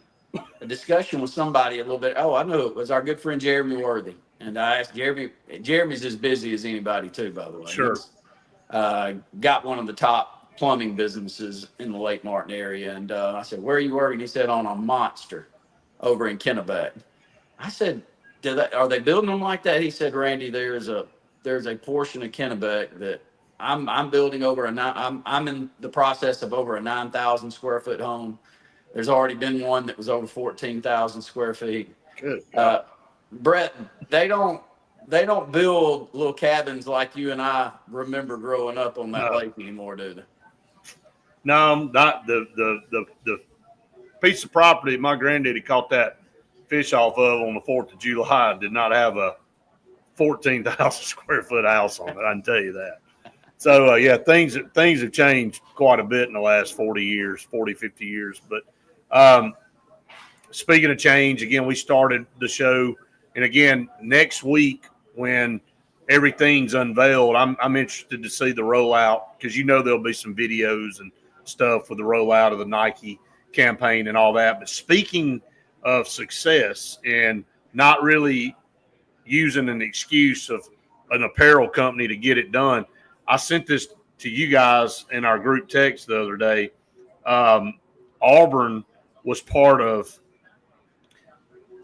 a discussion with somebody a little bit. Oh, I know it was our good friend Jeremy Worthy, and I asked Jeremy. Jeremy's as busy as anybody, too, by the way. Sure. He's got one of the top plumbing businesses in the Lake Martin area, and I said, "Where are you working?" He said, "On a Monster over in Kennebec." I said, "Are they building them like that?" He said, "Randy, there's a portion of Kennebec that I'm building I'm in the process of over a 9,000 square foot home. There's already been one that was over 14,000 square feet. Good. Brett, they don't build little cabins like you and I remember growing up on that lake anymore, do they? No, not the piece of property my granddaddy caught that fish off of on the 4th of July did not have a 14,000 square foot house on it. I can tell you that. So, things have changed quite a bit in the last 40, 50 years. But speaking of change, again, we started the show. And, again, next week when everything's unveiled, I'm interested to see the rollout because there'll be some videos and stuff with the rollout of the Nike campaign and all that. But speaking of success and not really using an excuse of an apparel company to get it done, I sent this to you guys in our group text the other day. Auburn was part of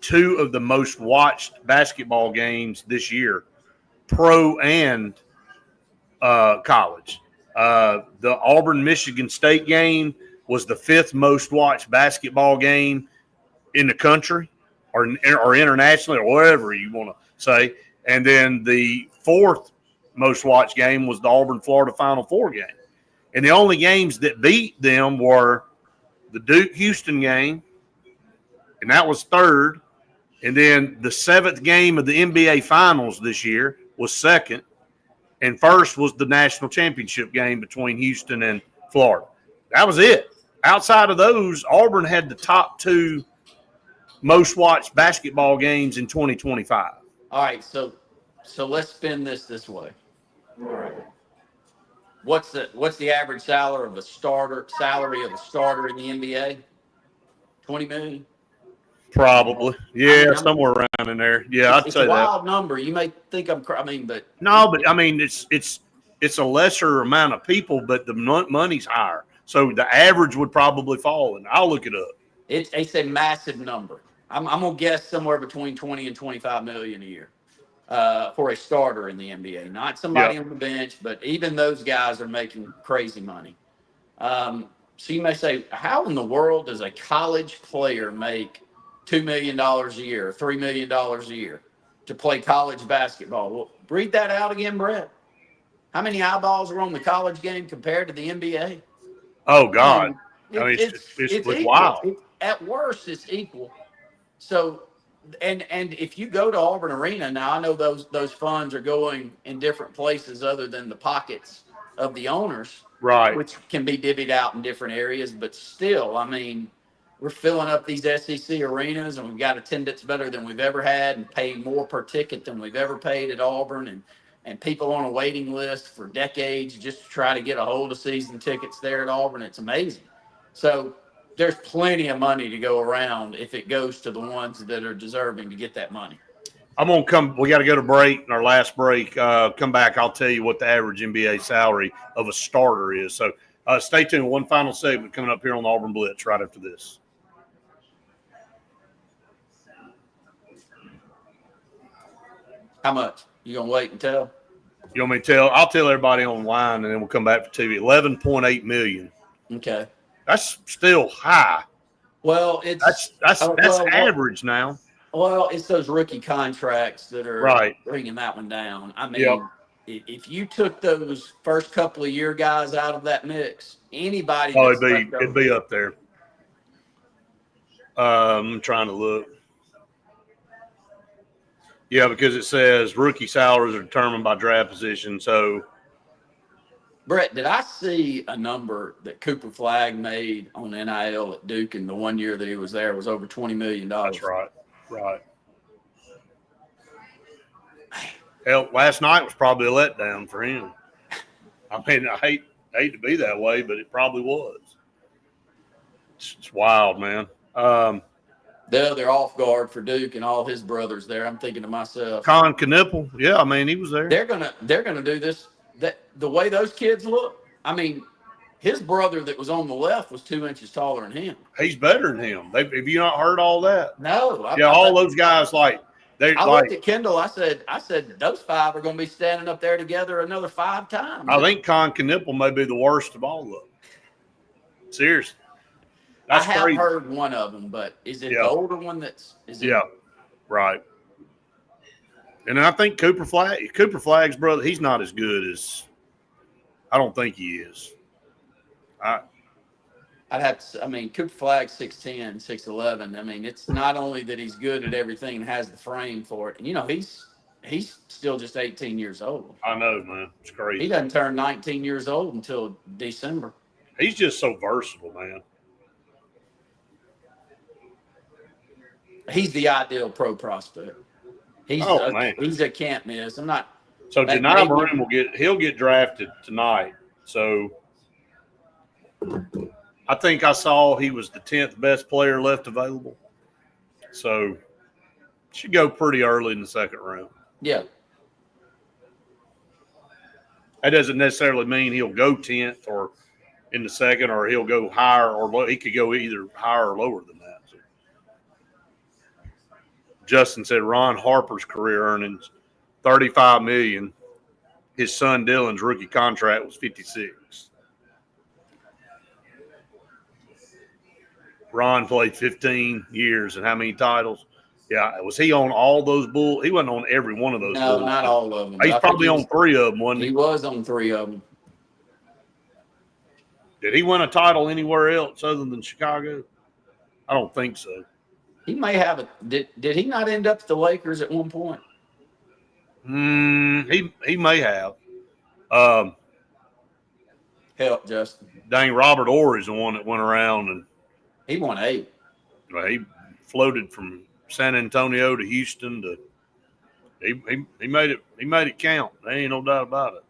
2 of the most watched basketball games this year, pro and college. The Auburn-Michigan State game was the 5th most watched basketball game in the country or internationally or whatever you want to say. And then the 4th most watched game was the Auburn-Florida Final Four game. And the only games that beat them were the Duke-Houston game, and that was 3rd. And then the 7th game of the NBA Finals this year was 2nd. And 1st was the national championship game between Houston and Florida. That was it. Outside of those, Auburn had the top 2 most watched basketball games in 2025. All right, so let's spin this way. All right. What's the average salary of a starter in the NBA? 20 million? Probably. I Yeah, mean, somewhere around in there. Yeah, I'd it's a say that. wild number. You may think but No, but I mean, it's a lesser amount of people, but the money's higher. So the average would probably fall, and I'll look it up. it's a massive number. I'm gonna guess somewhere between 20 and 25 million a year for a starter in the NBA. Not somebody Yep. on the bench, but even those guys are making crazy money. So you may say, how in the world does a college player make $2 million a year, $3 million a year to play college basketball? Well, read that out again, Brett. How many eyeballs are on the college game compared to the NBA? Oh I God, mean, I mean it's equal. wild. At worst, it's equal. So, and if you go to Auburn Arena now, I know those funds are going in different places other than the pockets of the owners, Right. which can be divvied out in different areas. But still, I mean, we're filling up these SEC arenas, and we've got attendance better than we've ever had, and paying more per ticket than we've ever paid at Auburn, and people on a waiting list for decades just to try to get a hold of season tickets there at Auburn. It's amazing. So there's plenty of money to go around if it goes to the ones that are deserving to get that money. I'm gonna come. We got to go to break. Our last break. Come back. I'll tell you what the average NBA salary of a starter is. So stay tuned. One final segment coming up here on the Auburn Blitz right after this. How much? You gonna wait and tell? You want me to tell? I'll tell everybody online, and then we'll come back for TV. 11.8 million. Okay. That's still high. Well, That's average now. Well, it's those rookie contracts that are Right. bringing that one down. I mean, Yep. if you took those first couple of year guys out of that mix, anybody Oh, that's left it'd be up there. I'm trying to look. Yeah, because it says rookie salaries are determined by draft position. So, Brett, did I see a number that Cooper Flagg made on NIL at Duke in the 1 year that he was there was over $20 million? that's right. Right. Hell, last night was probably a letdown for him. I mean, I hate to be that way, but it probably was. It's wild, man. They're off guard for Duke and all his brothers there. I'm thinking to myself, Con Knippel, yeah, I mean, he was there. they're gonna do this. That the way those kids look. I mean, his brother that was on the left was 2 inches taller than him. He's better than him. Have you not heard all that? No. All those guys I looked at Kendall. I said those five are going to be standing up there together another 5 times. I think Con Knippel may be the worst of all of them. Seriously. I have heard one of them, but is it the older one right. And I think Cooper Flagg's brother, he's not as good as I don't think he is. I'd have to. I mean, Cooper Flagg's 6'10", 6'11". I mean, it's not only that he's good at everything and has the frame for it. And, he's still just 18 years old. I know, man. It's crazy. He doesn't turn 19 years old until December. He's just so versatile, man. He's the ideal pro prospect. He's a can't miss. I'm not. So Janai Maroon he'll get drafted tonight. So I think I saw he was the 10th best player left available. So should go pretty early in the second round. Yeah. That doesn't necessarily mean he'll go 10th or in the second, or he'll go higher or low. He could go either higher or lower than that. So Justin said Ron Harper's career earnings $35 million. His son Dylan's rookie contract was $56. Ron played 15 years and how many titles? Yeah, was he on all those Bulls? He wasn't on every one of those. No, Bulls. not all of them. He's probably on 3 of them, wasn't he? He was on 3 of them. Did he win a title anywhere else other than Chicago? I don't think so. He may have it. Did he not end up at the Lakers at one point? He may have. Help, Justin. Dang, Robert Orr is the one that went around and he won 8. Well, he floated from San Antonio to Houston to he made it count. There ain't no doubt about it.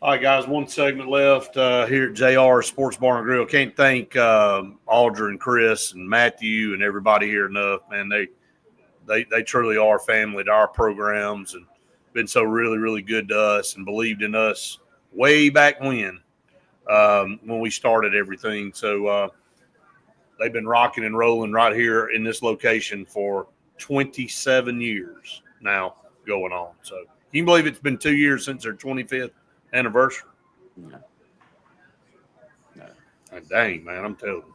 All right, guys, one segment left here at JR Sports Bar and Grill. Can't thank Audra and Chris and Matthew and everybody here enough, man. They truly are family to our programs and been so really, really good to us and believed in us way back when we started everything. So they've been rocking and rolling right here in this location for 27 years now going on. So can you believe it's been 2 years since their 25th anniversary? No. Dang, man, I'm telling you.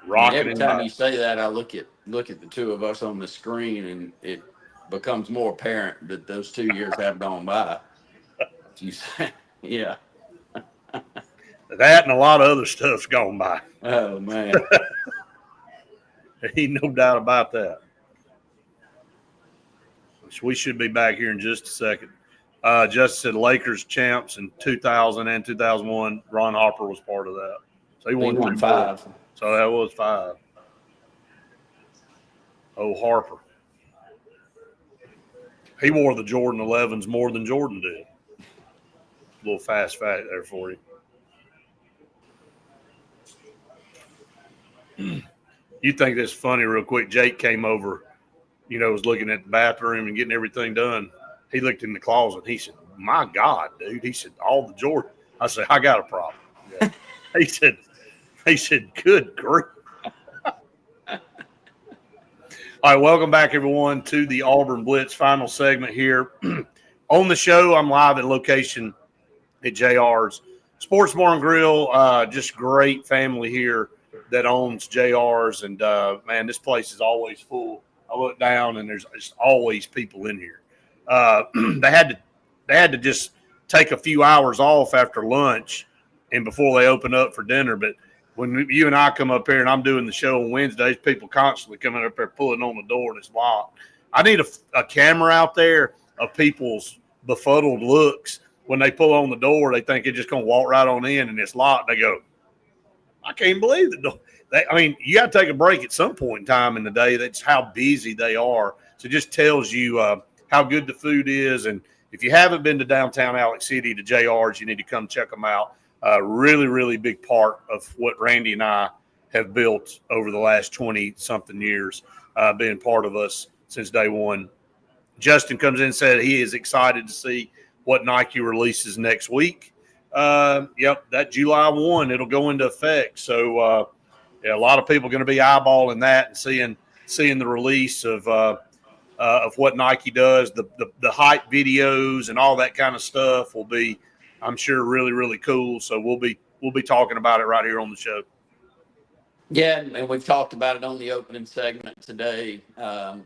Rocking every time you say that, I look at the two of us on the screen, and it becomes more apparent that those 2 years have gone by. You say, yeah. That and a lot of other stuff's gone by. Oh, man. Ain't no doubt about that. So we should be back here in just a second. Just said Lakers champs in 2000 and 2001. Ron Harper was part of that. So he won 5. So that was 5. Oh, Harper. He wore the Jordan 11s more than Jordan did. A little fast fact there for you. You think that's funny real quick. Jake came over, was looking at the bathroom and getting everything done. He looked in the closet. He said, my God, dude. He said, all the Jordan. I said, I got a problem. Yeah. He said, good grief. All right, welcome back, everyone, to the Auburn Blitz final segment here. On the show, I'm live at location at JR's Sports Bar and Grill. Just great family here that owns JR's. And, man, this place is always full. I look down, and there's just always people in here. They had to just take a few hours off after lunch and before they open up for dinner. But when you and I come up here and I'm doing the show on Wednesdays, people constantly coming up there pulling on the door and it's locked. I need a camera out there of people's befuddled looks. When they pull on the door, they think they're just going to walk right on in and it's locked. They go, I can't believe the door. You got to take a break at some point in time in the day. That's how busy they are. So it just tells you how good the food is. And if you haven't been to downtown Alex City to JR's, you need to come check them out. Really, really big part of what Randy and I have built over the last 20-something years, being part of us since day one. Justin comes in and said he is excited to see what Nike releases next week. Yep, that July 1, it'll go into effect. So, a lot of people are going to be eyeballing that and seeing the release of what Nike does. The hype videos and all that kind of stuff will be, I'm sure, really, really cool. So we'll be talking about it right here on the show. Yeah, and we've talked about it on the opening segment today.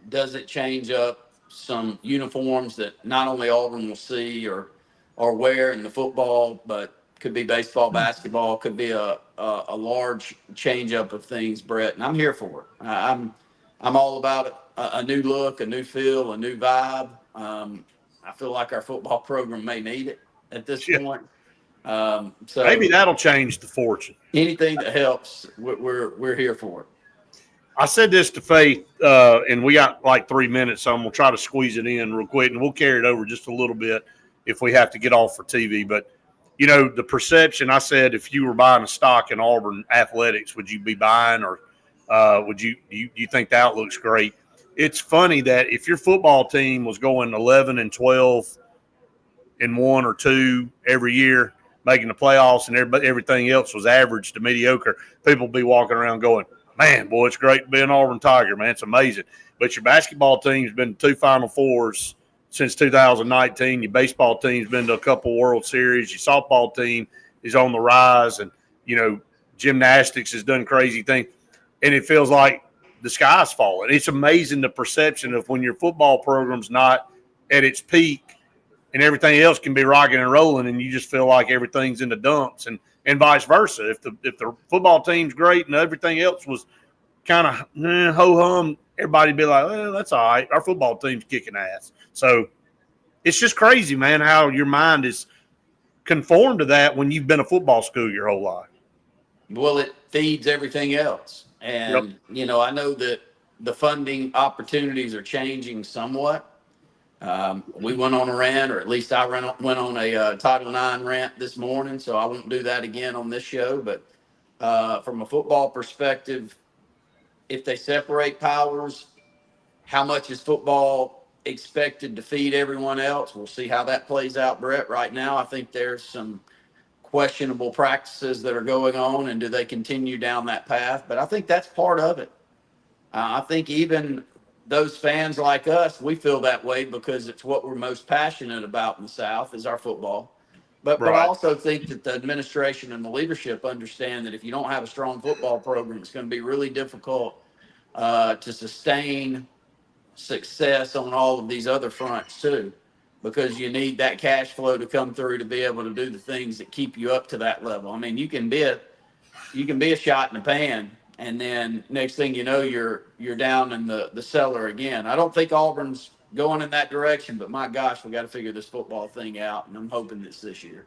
Does it change up some uniforms that not only Auburn will see or wear in the football, but could be baseball, basketball, could be a large change up of things, Brett? And I'm here for it. I'm all about it. A new look, a new feel, a new vibe. I feel like our football program may need it at this point. So maybe that'll change the fortune. Anything that helps, we're here for it. I said this to Faith, and we got like 3 minutes, so I'm going to try to squeeze it in real quick, and we'll carry it over just a little bit if we have to get off for TV. But, the perception, I said, if you were buying a stock in Auburn athletics, would you be buying, or do you think the outlook's great? It's funny that if your football team was going 11 and 12 and 1 or 2 every year, making the playoffs, and everything else was average to mediocre, people would be walking around going, man, boy, it's great to be an Auburn Tiger, man. It's amazing. But your basketball team's been to 2 Final Fours since 2019. Your baseball team's been to a couple World Series. Your softball team is on the rise. And, gymnastics has done crazy things. And it feels like the sky's falling. It's amazing the perception of when your football program's not at its peak and everything else can be rocking and rolling, and you just feel like everything's in the dumps, and vice versa. If the football team's great and everything else was kind of ho-hum, everybody'd be like, well, that's all right. Our football team's kicking ass. So it's just crazy, man, how your mind is conformed to that when you've been a football school your whole life. Well, it feeds everything else. Yep. And, I know that the funding opportunities are changing somewhat. We went on a rant, or at least I went on a Title IX rant this morning, so I won't do that again on this show. But from a football perspective, if they separate powers, how much is football expected to feed everyone else? We'll see how that plays out, Brett. Right now, I think there's some questionable practices that are going on, and do they continue down that path? But I think that's part of it. I think even those fans like us, we feel that way because it's what we're most passionate about in the South is our football. But I Right. also think that the administration and the leadership understand that if you don't have a strong football program, it's going to be really difficult to sustain success on all of these other fronts too, because you need that cash flow to come through to be able to do the things that keep you up to that level. I mean, you can be a shot in the pan, and then next thing you know, you're down in the cellar again. I don't think Auburn's going in that direction, but my gosh, we got to figure this football thing out, and I'm hoping it's this year.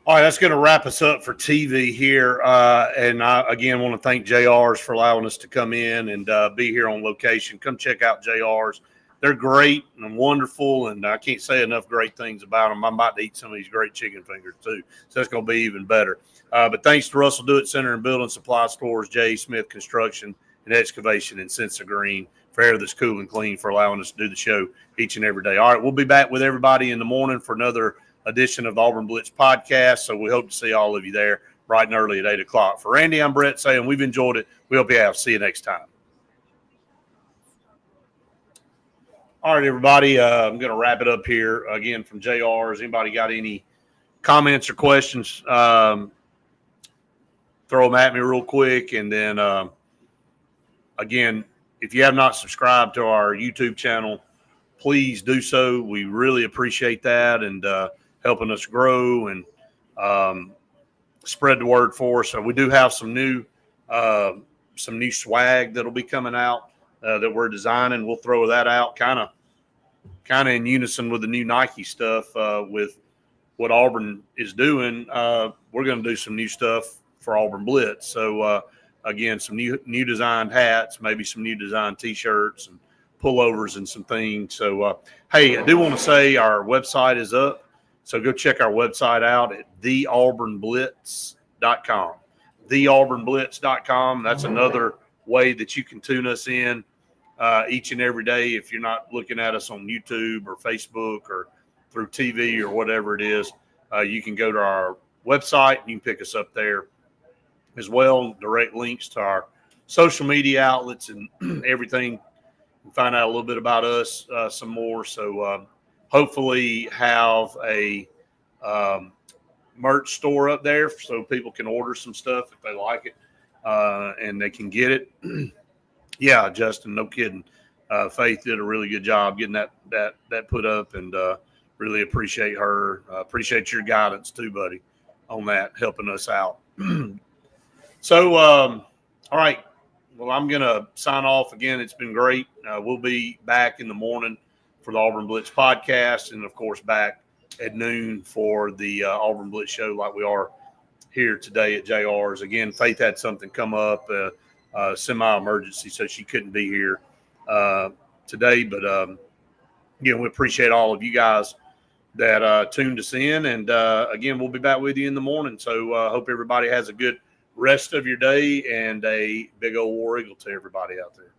All right, that's going to wrap us up for TV here. And I, again, want to thank JR's for allowing us to come in and be here on location. Come check out JR's. They're great and wonderful, and I can't say enough great things about them. I'm about to eat some of these great chicken fingers, too, so that's going to be even better. But thanks to Russell Do It Center and Building Supply Stores, J.A. Smith Construction and Excavation in Cincy Green for air that's cool and clean for allowing us to do the show each and every day. All right, we'll be back with everybody in the morning for another edition of the Auburn Blitz podcast. So we hope to see all of you there bright and early at 8 o'clock. For Randy, I'm Brett saying we've enjoyed it. We hope you have. See you next time. All right, everybody. I'm going to wrap it up here again from JR's. Anybody got any comments or questions? Throw them at me real quick. And then, again, if you have not subscribed to our YouTube channel, please do so. We really appreciate that and helping us grow and spread the word for us. So we do have some new swag that'll be coming out that we're designing. We'll throw that out kind of in unison with the new Nike stuff with what Auburn is doing. We're going to do some new stuff for Auburn Blitz. So again, some new designed hats, maybe some new designed T-shirts and pullovers and some things. So, hey, I do want to say our website is up. So go check our website out at theauburnblitz.com. Theauburnblitz.com. That's another way that you can tune us in each and every day if you're not looking at us on YouTube or Facebook or through TV or whatever it is. You can go to our website and you can pick us up there as well. Direct links to our social media outlets and everything. Find out a little bit about us some more. So hopefully have a merch store up there so people can order some stuff if they like it and they can get it. Yeah, Justin, no kidding. Faith did a really good job getting that put up, and really appreciate her. Appreciate your guidance too, buddy, on that, helping us out. So, all right. Well, I'm going to sign off again. It's been great. We'll be back in the morning for the Auburn Blitz podcast and, of course, back at noon for the Auburn Blitz show like we are here today at JR's. Again, Faith had something come up, semi-emergency, so she couldn't be here today. But, again, we appreciate all of you guys that tuned us in. And, again, we'll be back with you in the morning. So I hope everybody has a good rest of your day and a big old War Eagle to everybody out there.